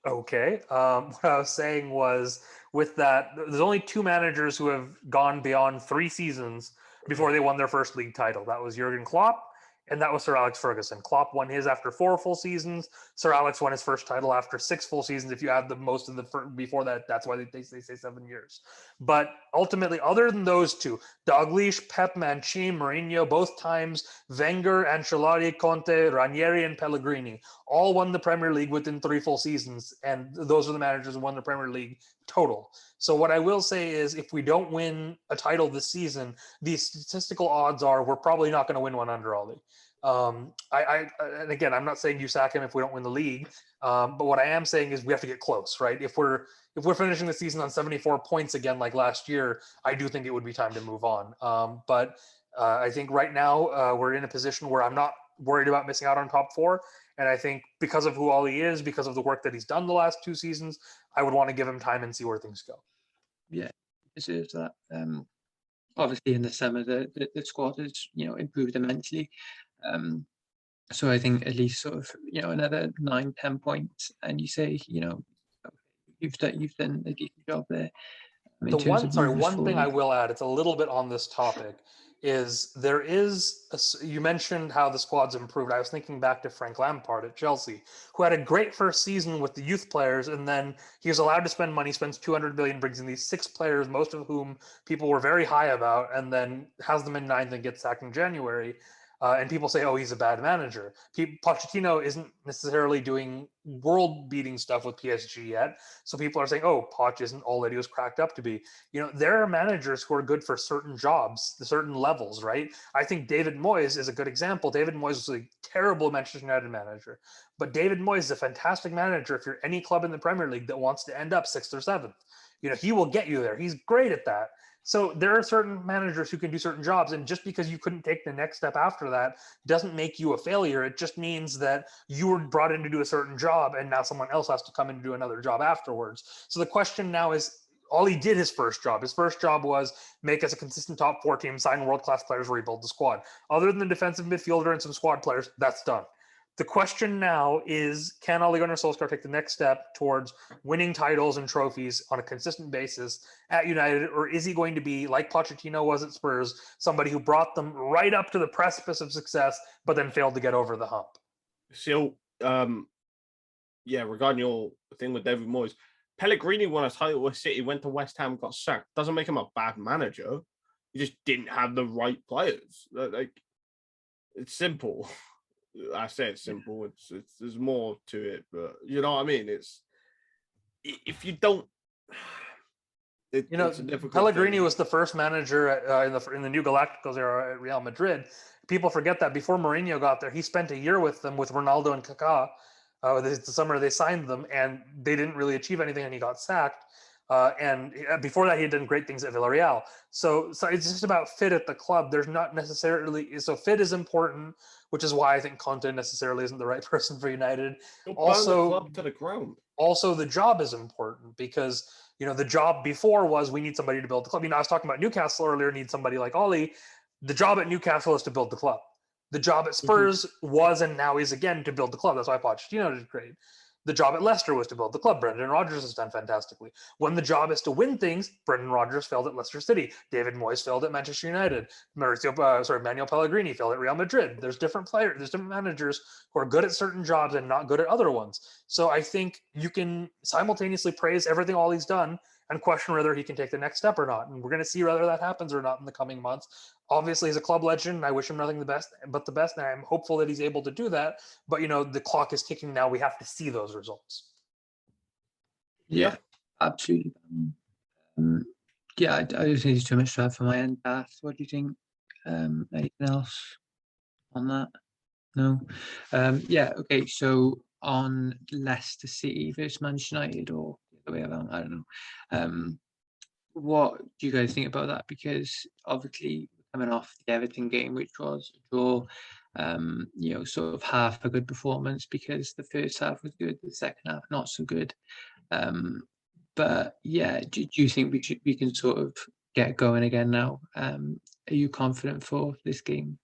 Okay. What I was saying was, with that, there's only two managers who have gone beyond 3 seasons before they won their first league title. That was Jurgen Klopp, and that was Sir Alex Ferguson. Klopp won his after 4 full seasons. Sir Alex won his first title after 6 full seasons. If you add the most of the before that, that's why they say 7 years. But ultimately, other than those two, Dalglish, Pep, Mancini, Mourinho, both times, Wenger, Ancelotti, Conte, Ranieri, and Pellegrini all won the Premier League within 3 full seasons. And those are the managers who won the Premier League total. So what I will say is, if we don't win a title this season, the statistical odds are we're probably not going to win one under Ollie. And again, I'm not saying you sack him if we don't win the league, but what I am saying is we have to get close, right? If we're finishing the season on 74 points again like last year, I do think it would be time to move on. But I think right now we're in a position where I'm not worried about missing out on top 4. And I think because of who Ollie is, because of the work that he's done the last 2 seasons, I would want to give him time and see where things go. Yeah, this is that. Obviously, in the summer, the squad has improved immensely. So I think at least sort of another 9-10 points, and you say you've done a decent job there. One thing I will add, it's a little bit on this topic, is you mentioned how the squad's improved. I was thinking back to Frank Lampard at Chelsea, who had a great first season with the youth players, and then he was allowed to spend money, spends 200 million, brings in these 6 players, most of whom people were very high about, and then has them in 9th and gets sacked in January. And people say, oh, he's a bad manager. Pochettino isn't necessarily doing world-beating stuff with PSG yet. So people are saying, oh, Poch isn't all that he was cracked up to be. There are managers who are good for certain jobs, certain levels, right? I think David Moyes is a good example. David Moyes was a terrible Manchester United manager. But David Moyes is a fantastic manager if you're any club in the Premier League that wants to end up 6th or 7th. He will get you there. He's great at that. So there are certain managers who can do certain jobs, and just because you couldn't take the next step after that doesn't make you a failure. It just means that you were brought in to do a certain job, and now someone else has to come in and do another job afterwards. So the question now is, Ollie did his first job. His first job was make us a consistent top 4 team, sign world-class players, rebuild the squad. Other than the defensive midfielder and some squad players, that's done. The question now is, can Ole Gunnar Solskjaer take the next step towards winning titles and trophies on a consistent basis at United, or is he going to be, like Pochettino was at Spurs, somebody who brought them right up to the precipice of success, but then failed to get over the hump? So, regarding your thing with David Moyes, Pellegrini won a title with City, went to West Ham, got sacked. Doesn't make him a bad manager. He just didn't have the right players. Like, it's simple. I say it's simple. It's there's more to it, but you know what I mean. It's if you don't, it's a difficult. Pellegrini thing. was the first manager in the new Galacticos era at Real Madrid. People forget that before Mourinho got there, he spent a year with them with Ronaldo and Kaká. The summer they signed them, and they didn't really achieve anything, and he got sacked. And before that, he had done great things at Villarreal. So it's just about fit at the club. There's not necessarily so fit is important, which is why I think Conte necessarily isn't the right person for United. Also, the club to the ground. Also, the job is important because the job before was we need somebody to build the club. I was talking about Newcastle earlier. Need somebody like Ollie. The job at Newcastle is to build the club. The job at Spurs was and now is again to build the club. That's why Pochettino did great. The job at Leicester was to build the club. Brendan Rodgers has done fantastically. When the job is to win things, Brendan Rodgers failed at Leicester City. David Moyes failed at Manchester United. Manuel Pellegrini failed at Real Madrid. There's different players, there's different managers who are good at certain jobs and not good at other ones. So I think you can simultaneously praise everything all he's done and question whether he can take the next step or not. And we're going to see whether that happens or not in the coming months. Obviously, he's a club legend, and I wish him nothing but the best, and I'm hopeful that he's able to do that. But, the clock is ticking now. We have to see those results. Yeah, absolutely. I don't think it's too much to add from my end. Bath, what do you think? Anything else on that? No? Okay, so on Leicester City versus Manchester United, or the other way around, I don't know. What do you guys think about that? Because obviously coming off the Everton game, which was a draw, sort of half a good performance because the first half was good, the second half not so good. But yeah, do you think we can sort of get going again now? Are you confident for this game?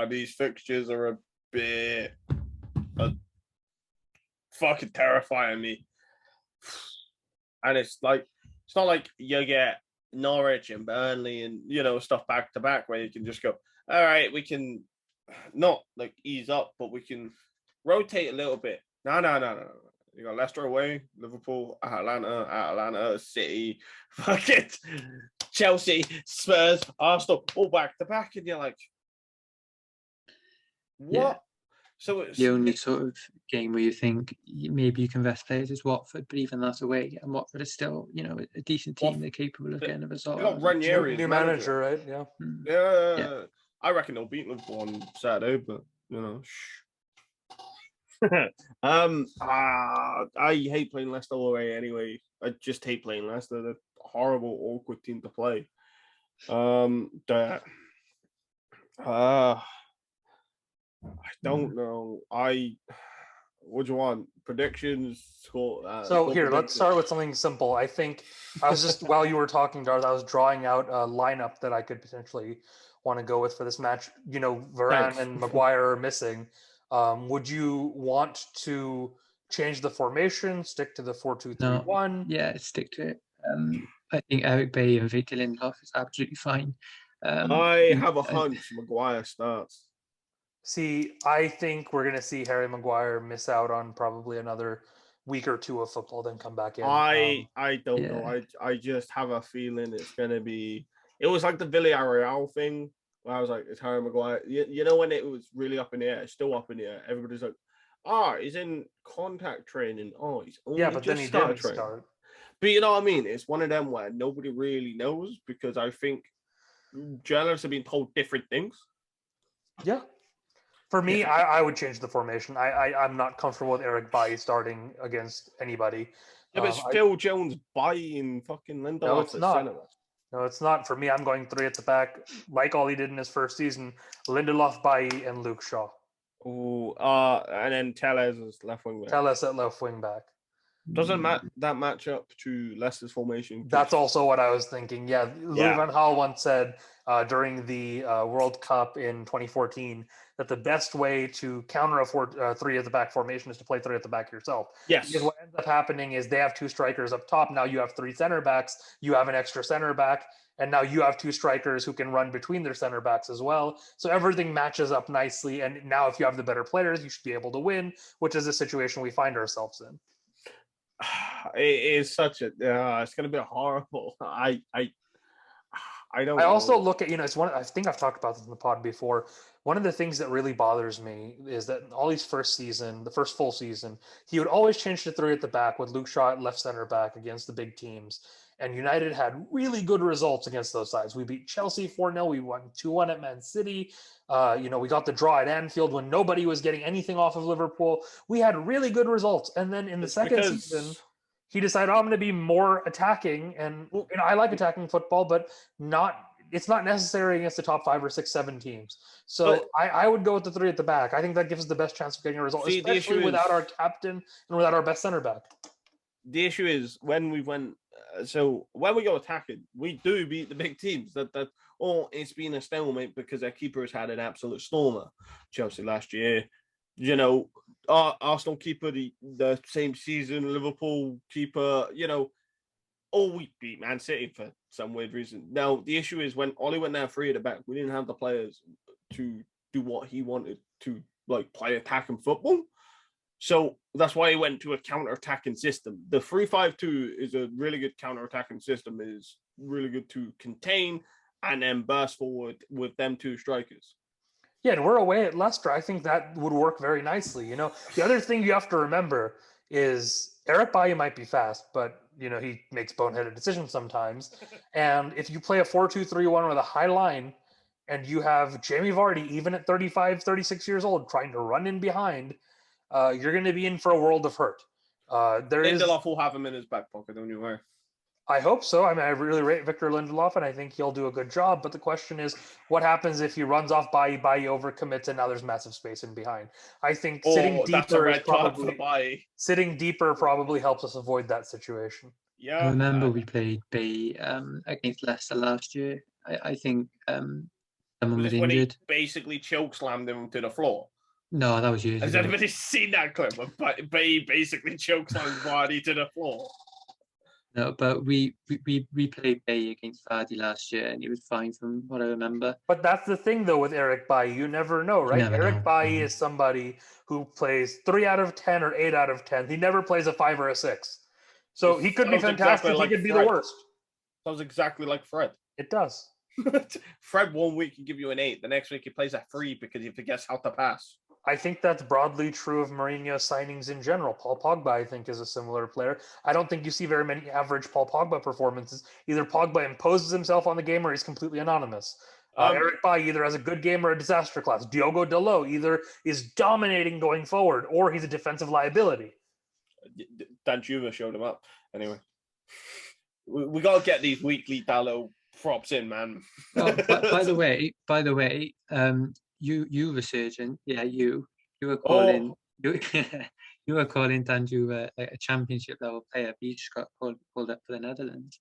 These fixtures are a bit fucking terrifying me. And it's not like you get Norwich and Burnley and stuff back to back where you can just go, all right, we can not like ease up, but we can rotate a little bit. No. You got Leicester away, Liverpool, Atlanta, City, fucking Chelsea, Spurs, Arsenal, all back to back, and you're like, what? Yeah. So it's the only sort of game where you think maybe you can rest players is Watford, but even that's away, and Watford is still, a decent team. They're capable of getting a result. They got Ranieri, new manager, right? Yeah. Yeah. I reckon they'll beat Liverpool on Saturday, but I hate playing Leicester away anyway. I just hate playing Leicester. They're a horrible, awkward team to play. I don't know. What do you want? Predictions? So here, let's start with something simple. I think I was just, while you were talking, Darth, I was drawing out a lineup that I could potentially want to go with for this match. Varane and Maguire are missing. Would you want to change the formation, stick to the 4-2-3-1? No. Yeah, stick to it. I think Eric Bailly and Victor Lindelof is absolutely fine. I have a hunch Maguire starts. See, I think we're going to see Harry Maguire miss out on probably another week or two of football, then come back in. I don't know. I just have a feeling it's going to be... It was like the Villarreal thing, where I was like, it's Harry Maguire. When it was really up in the air, it's still up in the air. Everybody's like, he's in contact training. Oh, he's only but then he didn't start. But you know what I mean? It's one of them where nobody really knows, because I think journalists have been told different things. Yeah. For me, I would change the formation. I'm not comfortable with Eric Bailly starting against anybody. Yeah, but Phil Jones buying fucking Lindelof. No, it's not. No, it's not. For me, I'm going 3 at the back, like all he did in his first season. Lindelof, Bailly, and Luke Shaw. Oh, and then Telles as left wing back. Telles at left wing back. Doesn't that match up to Leicester's formation? That's also what I was thinking. Yeah, Louis van Gaal once said during the World Cup in 2014 that the best way to counter a three at the back formation is to play three at the back yourself. Yes. Because what ends up happening is they have two strikers up top. Now you have three center backs. You have an extra center back. And now you have two strikers who can run between their center backs as well. So everything matches up nicely. And now if you have the better players, you should be able to win, which is a situation we find ourselves in. It is such a it's going to be horrible. I don't. I also look at, it's one. I think I've talked about this in the pod before. One of the things that really bothers me is that in Ollie's the first full season, he would always change to three at the back with Luke Shaw at left center back against the big teams. And United had really good results against those sides. We beat Chelsea 4-0. We won 2-1 at Man City. We got the draw at Anfield when nobody was getting anything off of Liverpool. We had really good results. And then in the second season, he decided, I'm going to be more attacking. And I like attacking football, but it's not necessary against the top 5 or 6, 7 teams. So I would go with the three at the back. I think that gives us the best chance of getting a result, especially without our captain and without our best center back. The issue is when we go attacking, we do beat the big teams. Or it's been a stalemate because their keeper has had an absolute stormer. Chelsea last year, our Arsenal keeper the same season, Liverpool keeper, all we beat Man City for some weird reason. Now the issue is when Ollie went down three at the back, we didn't have the players to do what he wanted to, like play attacking football. So that's why he went to a counter-attacking system. The 3-5-2 is a really good counter-attacking system. It is really good to contain and then burst forward with them two strikers. Yeah, and we're away at Leicester. I think that would work very nicely. The other thing you have to remember is Eric Bailly might be fast, but he makes boneheaded decisions sometimes. And if you play a 4-2-3-1 with a high line and you have Jamie Vardy, even at 35, 36 years old, trying to run in behind, you're going to be in for a world of hurt. Lindelof will have him in his back pocket, don't you worry. I hope so. I really rate Victor Lindelof, and I think he'll do a good job. But the question is, what happens if he runs off Bailly overcommits, and now there's massive space in behind? I think sitting deeper probably helps us avoid that situation. Yeah, I remember we played Bailly against Leicester last year. I think someone was injured. When he basically chokeslammed him to the floor. No, that was years Has ago. anybody seen that clip? Bailly basically chokeslammed Vardy to the floor. No, but we played Bailly against Vardy last year, and he was fine from what I remember. But that's the thing, though, with Eric Bailly. You never know, right? Eric Bailly is somebody who plays 3 out of 10 or 8 out of 10. He never plays a 5 or a 6. So he could be fantastic. He could be the worst. Sounds exactly like Fred. It does. Fred 1 week can give you an 8. The next week he plays a 3 because he forgets how to pass. I think that's broadly true of Mourinho signings in general. Paul Pogba, I think, is a similar player. I don't think you see very many average Paul Pogba performances. Either Pogba imposes himself on the game or he's completely anonymous. Eric Bailly either has a good game or a disaster class. Diogo Dalot either is dominating going forward or he's a defensive liability. Danjuva showed him up. Anyway, we got to get these weekly Dalot props in, man. Oh, by the way, you were surgeon, yeah. You were calling you were calling Danjuva a championship level player, but he just got called up for the Netherlands.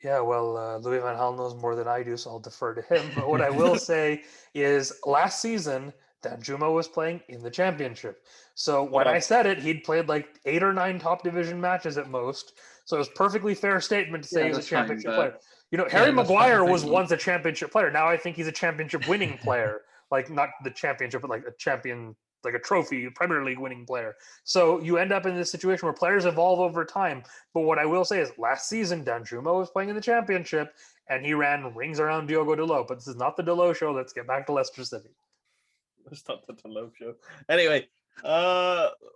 Yeah, well, Louis van Gaal knows more than I do, so I'll defer to him. But what I will say is, last season Danjuma was playing in the championship. So when I said it, he'd played like 8 or 9 top division matches at most. So it was a perfectly fair statement to say he's a championship player. Harry Maguire was once a championship player. Now I think he's a championship winning player. Like not the championship, but like a champion, like a trophy, Premier League winning player. So you end up in this situation where players evolve over time. But what I will say is last season, Danjuma was playing in the championship and he ran rings around Diogo Dalot. But this is not the Dalot show. Let's get back to Leicester City. It's not the Dalot show. Anyway,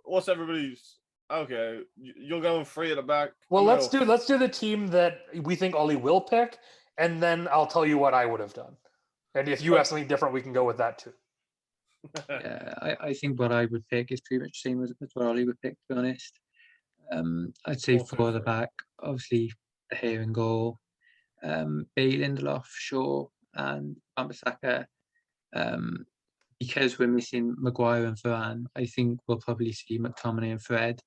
what's everybody's... Okay, you're going 3 at the back. Well, let's do the team that we think Ollie will pick, and then I'll tell you what I would have done. And if you have something different, we can go with that too. Yeah, I think what I would pick is pretty much the same as what Ollie would pick, to be honest. I'd say 4 at the back, obviously De Gea in goal, Bailly, Lindelof, Shaw, and Wan-Bissaka. Because we're missing Maguire and Varane, I think we'll probably see McTominay and Fred.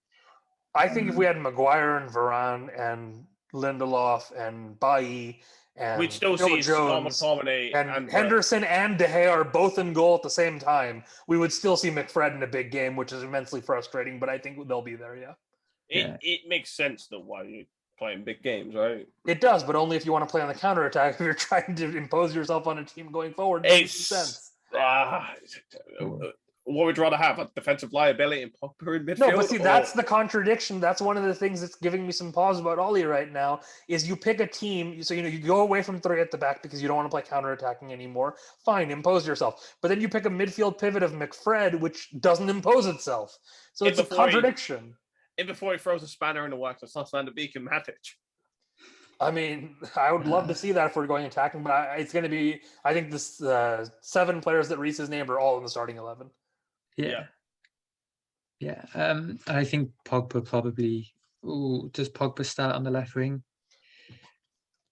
I think if we had Maguire and Varane and Lindelof and Bailly and We'd still Phil see Scott Jones McTominay and Henderson and De Gea are both in goal at the same time, we would still see McFred in a big game, which is immensely frustrating, but I think they'll be there, yeah. It makes sense though why you're playing big games, right? It does, but only if you want to play on the counterattack. If you're trying to impose yourself on a team going forward, it makes sense. What would you rather have? A defensive liability and Pogba in midfield? No, but see, that's the contradiction. That's one of the things that's giving me some pause about Ollie right now, is you pick a team, so you go away from three at the back because you don't want to play counterattacking anymore. Fine, impose yourself. But then you pick a midfield pivot of McFred, which doesn't impose itself. So it's a contradiction. Before he throws a spanner in the works, it's not Van de Beek and Matic. I mean, I would love to see that if we're going attacking, but it's going to be, I think this 7 players that Reese has named are all in the starting 11. Yeah. I think Pogba probably. Does Pogba start on the left wing?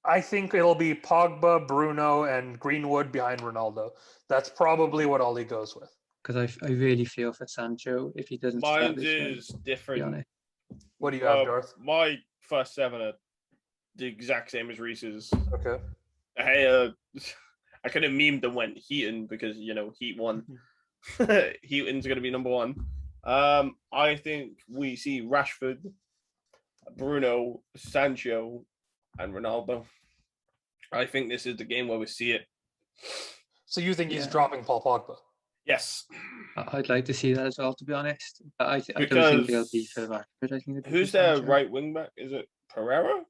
I think it'll be Pogba, Bruno, and Greenwood behind Ronaldo. That's probably what Ollie goes with. Because I really feel for Sancho if he doesn't start Mine this is one, different. What do you have, Darth? My first 7 are the exact same as Reese's. Okay. Hey, I could have memed and went Heaton because Heat won. Heaton's going to be number 1. I think we see Rashford, Bruno, Sancho, and Ronaldo. I think this is the game where we see it. So you think he's dropping Paul Pogba? Yes. I'd like to see that as well, to be honest. But I don't think they'll be for Rashford. I think who's their right wing back? Is it Pereira?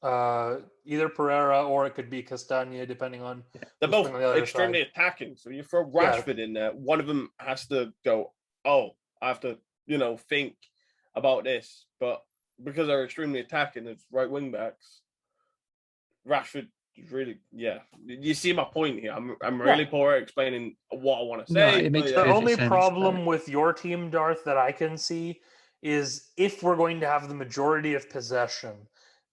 Either Pereira or it could be Castagna, depending on. They're both extremely attacking. So you throw Rashford in there, one of them has to go, I have to, think about this. But because they're extremely attacking, it's right wing backs. Rashford is really, You see my point here. I'm really poor at explaining what I want to say. No, it makes the only problem with your team, Darth, that I can see is if we're going to have the majority of possession,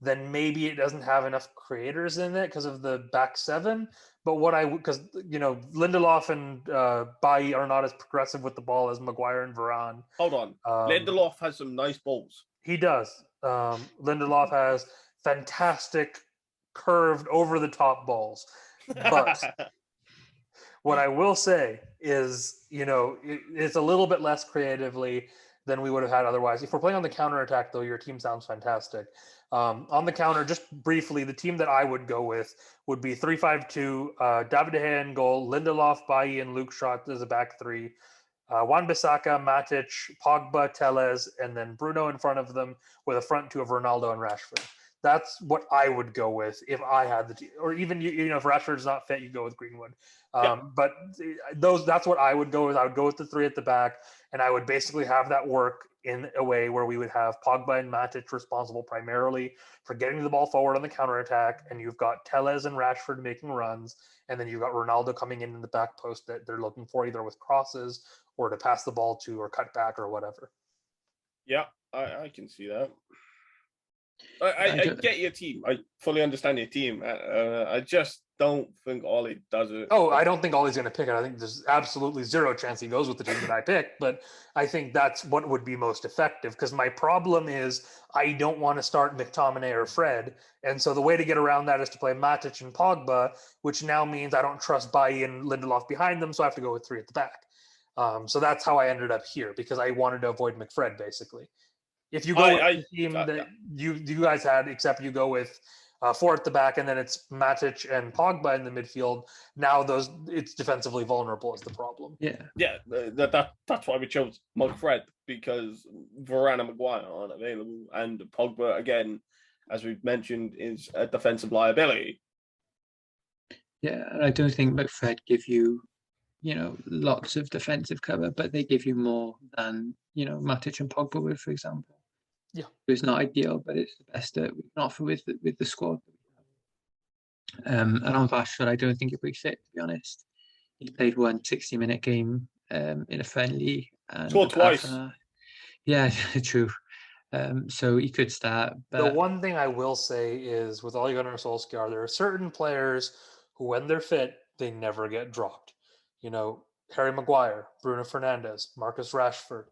then maybe it doesn't have enough creators in it because of the back 7. But because Lindelof and Bailly are not as progressive with the ball as Maguire and Varane. Hold on, Lindelof has some nice balls. He does. Lindelof has fantastic curved over the top balls. But what I will say is, it's a little bit less creatively than we would have had otherwise. If we're playing on the counterattack, though, your team sounds fantastic. On the counter, just briefly, the team that I would go with would be 3-5-2, David De Gea in goal, Lindelof, Bailly, and Luke Shaw as a back 3, Wan-Bissaka, Matic, Pogba, Telles, and then Bruno in front of them with a front 2 of Ronaldo and Rashford. That's what I would go with if I had the team. Or even, if Rashford's not fit, you go with Greenwood. But that's what I would go with. I would go with the 3 at the back, and I would basically have that work in a way where we would have Pogba and Matic responsible primarily for getting the ball forward on the counterattack, and you've got Telles and Rashford making runs, and then you've got Ronaldo coming in the back post that they're looking for either with crosses or to pass the ball to or cut back or whatever. Yeah, I can see that. I get your team. I fully understand your team. I just don't think Ollie does it. I don't think Ollie's going to pick it. I think there's absolutely zero chance he goes with the team that I pick, but I think that's what would be most effective because my problem is I don't want to start McTominay or Fred, and so the way to get around that is to play Matic and Pogba, which now means I don't trust Bailly and Lindelof behind them, so I have to go with 3 at the back. So that's how I ended up here because I wanted to avoid McFred, basically. If you go with the team that you guys had, except you go with 4 at the back, and then it's Matic and Pogba in the midfield. Now it's defensively vulnerable is the problem. That's why we chose McFred because Varane and Maguire aren't available, and Pogba again, as we've mentioned, is a defensive liability. Yeah, and I don't think McFred give you, lots of defensive cover, but they give you more than Matic and Pogba would, for example. Yeah, it's not ideal, but it's the best that we can offer with the squad. And on Rashford, I don't think it would fit, to be honest. He played one 60-minute game in a friendly. And scored twice. Yeah, true. So he could start. But the one thing I will say is with Ole Gunnar Solskjaer, there are certain players who, when they're fit, they never get dropped. Harry Maguire, Bruno Fernandez, Marcus Rashford,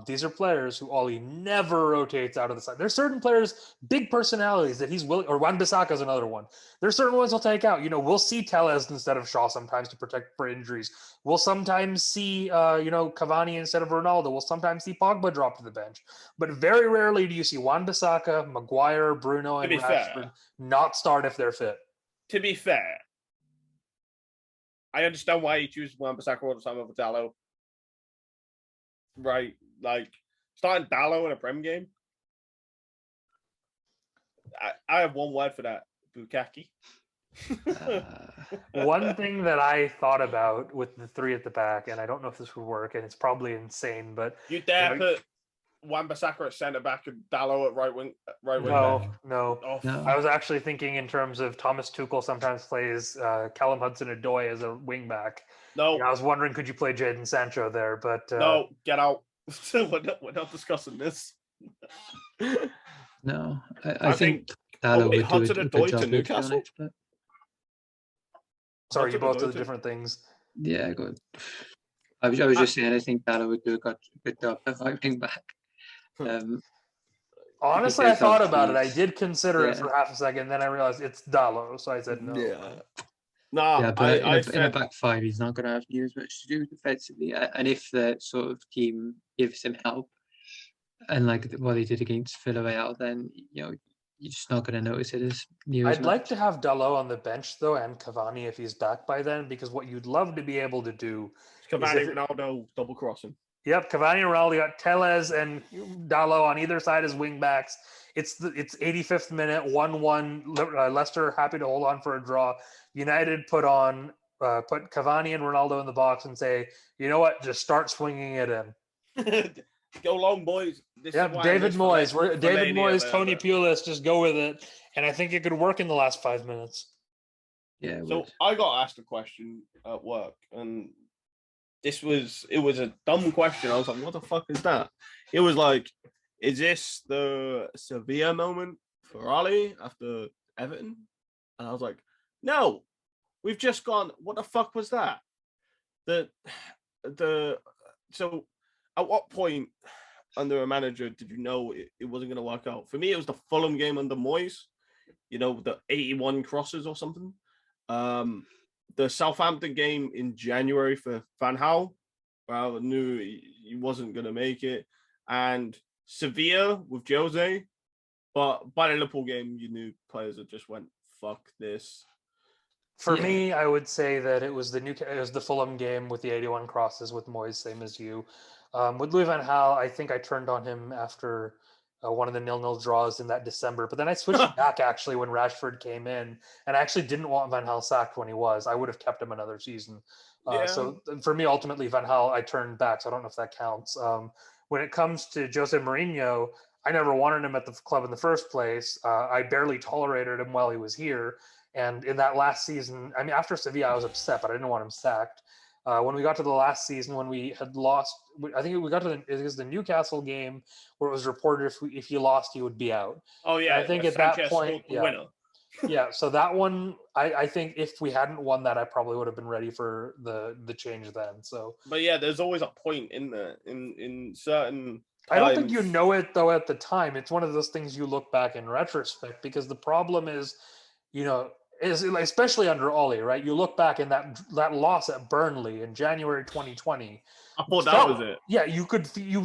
These are players who Ollie never rotates out of the side. There's certain players, big personalities that he's willing, or Wan-Bissaka is another one. There's certain ones he'll take out. We'll see Tellez instead of Shaw sometimes to protect for injuries. We'll sometimes see, Cavani instead of Ronaldo. We'll sometimes see Pogba drop to the bench. But very rarely do you see Wan-Bissaka, Maguire, Bruno, and Rashford not start if they're fit. To be fair, I understand why you choose Wan-Bissaka all the time over Dalot. Right, like starting Dalot in a Prem game. I have one word for that: Bukkake. One thing that I thought about with the three at the back, and I don't know if this would work, and it's probably insane, but you dare put Wan-Bissaka at centre back and Dalot at right wing back? No. I was actually thinking in terms of Thomas Tuchel sometimes plays Callum Hudson-Odoi as a wing back. No, I was wondering, could you play Jadon Sancho there? But no, get out. we're not discussing this. No, I think Dalot would do a good job, to Newcastle. But... Sorry, you both did different things. Yeah, good. I was just saying, I think Dalot would do a good job at right wing back. Honestly, I thought about it. I did consider it for half a second, then I realized it's Dalot, so I said no. Yeah. But in a back five, he's not going to have near as much to do defensively. And if the sort of team gives him help, and like what he did against Villarreal, then you're just not going to notice it as near. I'd like to have Dalot on the bench though, and Cavani if he's back by then, because what you'd love to be able to do Cavani Ronaldo double crossing. Yep, Cavani and Ronaldo got Tellez and Dalot on either side as wing backs. It's 85th minute, 1-1. Leicester happy to hold on for a draw. United put Cavani and Ronaldo in the box and say, you know what, just start swinging it in. Go long, boys. David Moyes, Tony Pulis, just go with it. And I think it could work in the last 5 minutes. Yeah. So I got asked a question at work, and it was a dumb question. I was like, what the fuck is that? It was like, is this the Sevilla moment for Ali after Everton? And I was like, no, we've just gone, what the fuck was that? So at what point under a manager did you know it wasn't going to work out? For me, it was the Fulham game under Moyes, the 81 crosses or something. The Southampton game in January for Van Gaal, well, I knew he wasn't going to make it. And Sevilla with Jose, but by the Liverpool game, you knew players that just went, fuck this. For me, I would say that it was the Fulham game with the 81 crosses with Moyes, same as you. With Louis van Gaal, I think I turned on him after one of the 0-0 draws in that December. But then I switched back actually when Rashford came in, and I actually didn't want Van Gaal sacked when he was. I would have kept him another season. So for me, ultimately, Van Gaal, I turned back. So I don't know if that counts. When it comes to Jose Mourinho, I never wanted him at the club in the first place. I barely tolerated him while he was here. And in that last season, I mean, after Sevilla, I was upset, but I didn't want him sacked. When we got to the last season, when we had lost, I think we got to the Newcastle game where it was reported if he lost, he would be out. Oh yeah, and I think at Sanchez that point, winner. Yeah. So that one, I think if we hadn't won that, I probably would have been ready for the change then. So, but yeah, there's always a point in there in certain times. I don't think you know it though at the time. It's one of those things you look back in retrospect, because the problem is, is especially under Ollie, right? You look back in that loss at Burnley in January 2020. I thought that was it. Yeah,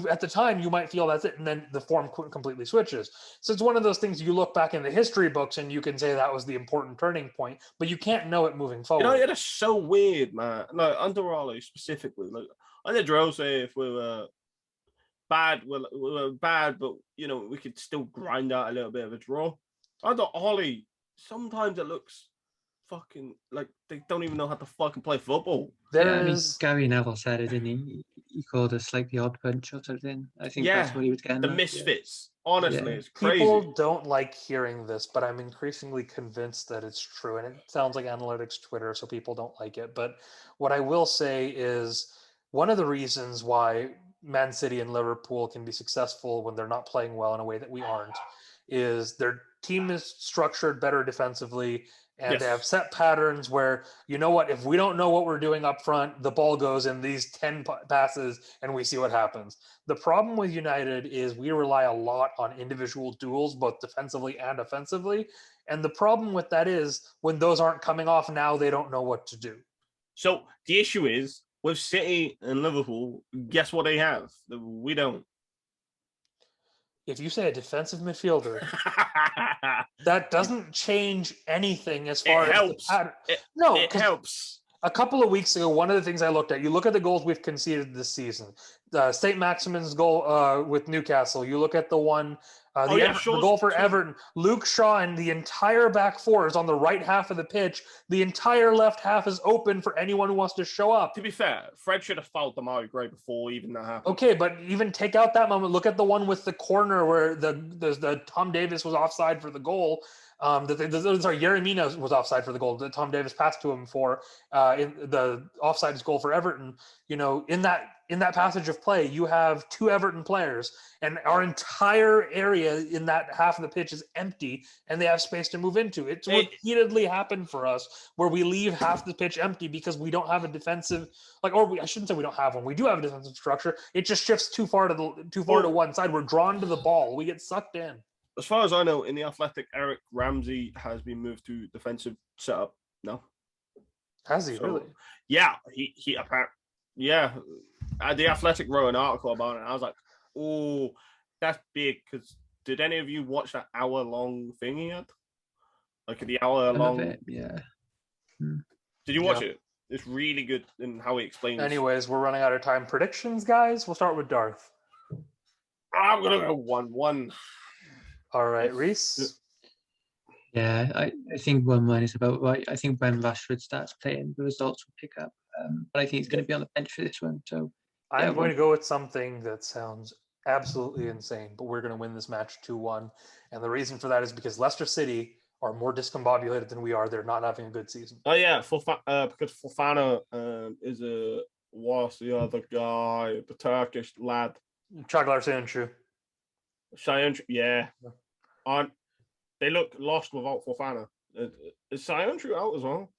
at the time you might feel that's it, and then the form completely switches. So it's one of those things you look back in the history books and you can say that was the important turning point, but you can't know it moving forward. It is so weird, man. Like under Ollie specifically, like under Jose, if we were bad, we were bad, but we could still grind out a little bit of a draw. Under Ollie, sometimes it looks fucking like they don't even know how to fucking play football. Gary Neville said it, didn't he? He called us like the odd bunch or something. I think that's what he was getting the at. misfits. Honestly, it's crazy. People don't like hearing this, but I'm increasingly convinced that it's true. And it sounds like analytics Twitter, so people don't like it. But what I will say is one of the reasons why Man City and Liverpool can be successful when they're not playing well in a way that we aren't is their team is structured better defensively, And they Yes. have set patterns where, you know what, if we don't know what we're doing up front, the ball goes in these 10 passes and we see what happens. The problem with United is we rely a lot on individual duels, both defensively and offensively. And the problem with that is when those aren't coming off now, they don't know what to do. So the issue is with City and Liverpool, guess what they have? We don't. If you say a defensive midfielder, that doesn't change anything as far as the pattern. No, it helps. A couple of weeks ago, one of the things I looked at, you look at the goals we've conceded this season. St. Maximin's goal with Newcastle. You look at the one, the goal for Everton. Luke Shaw and the entire back four is on the right half of the pitch. The entire left half is open for anyone who wants to show up. To be fair, Fred should have fouled Demarai Gray before even that happened. Okay, but even take out that moment. Look at the one with the corner where the Tom Davis was offside for the goal. Yerry Mina was offside for the goal that Tom Davis passed to him for in the offsides goal for Everton. You know, in that passage of play, you have two Everton players, and our entire area in that half of the pitch is empty, and they have space to move into. It's repeatedly happened for us where we leave half the pitch empty because we don't have a defensive, I shouldn't say we don't have one. We do have a defensive structure. It just shifts too far to one side. We're drawn to the ball. We get sucked in. As far as I know, in the Athletic, Eric Ramsey has been moved to defensive setup. No, has he really? Yeah, he apparently. Yeah, the Athletic wrote an article about it. And I was like, oh, that's big. Because did any of you watch that hour-long thing he had? Like the hour-long. Yeah. Did you watch it? It's really good in how he explains. Anyways, we're running out of time. Predictions, guys. We'll start with Darth. I'm gonna go 1-1. All right, Reese. Yeah, I think 1-1 is about right. I think when Rashford starts playing, the results will pick up. But I think he's going to be on the bench for this one. So I'm going to go with something that sounds absolutely insane, but we're going to win this match 2-1. And the reason for that is because Leicester City are more discombobulated than we are. They're not having a good season. Oh yeah, because Fofana what's the other guy? The Turkish lad. Çağlar Söyüncü. Yeah. They look lost without Fofana. Is Söyüncü out as well?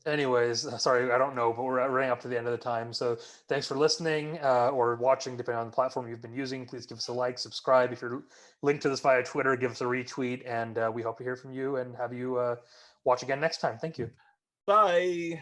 Anyways, sorry, I don't know, but we're running up to the end of the time. So thanks for listening or watching, depending on the platform you've been using. Please give us a like, subscribe. If you're linked to this via Twitter, give us a retweet, and we hope to hear from you and have you watch again next time. Thank you. Bye.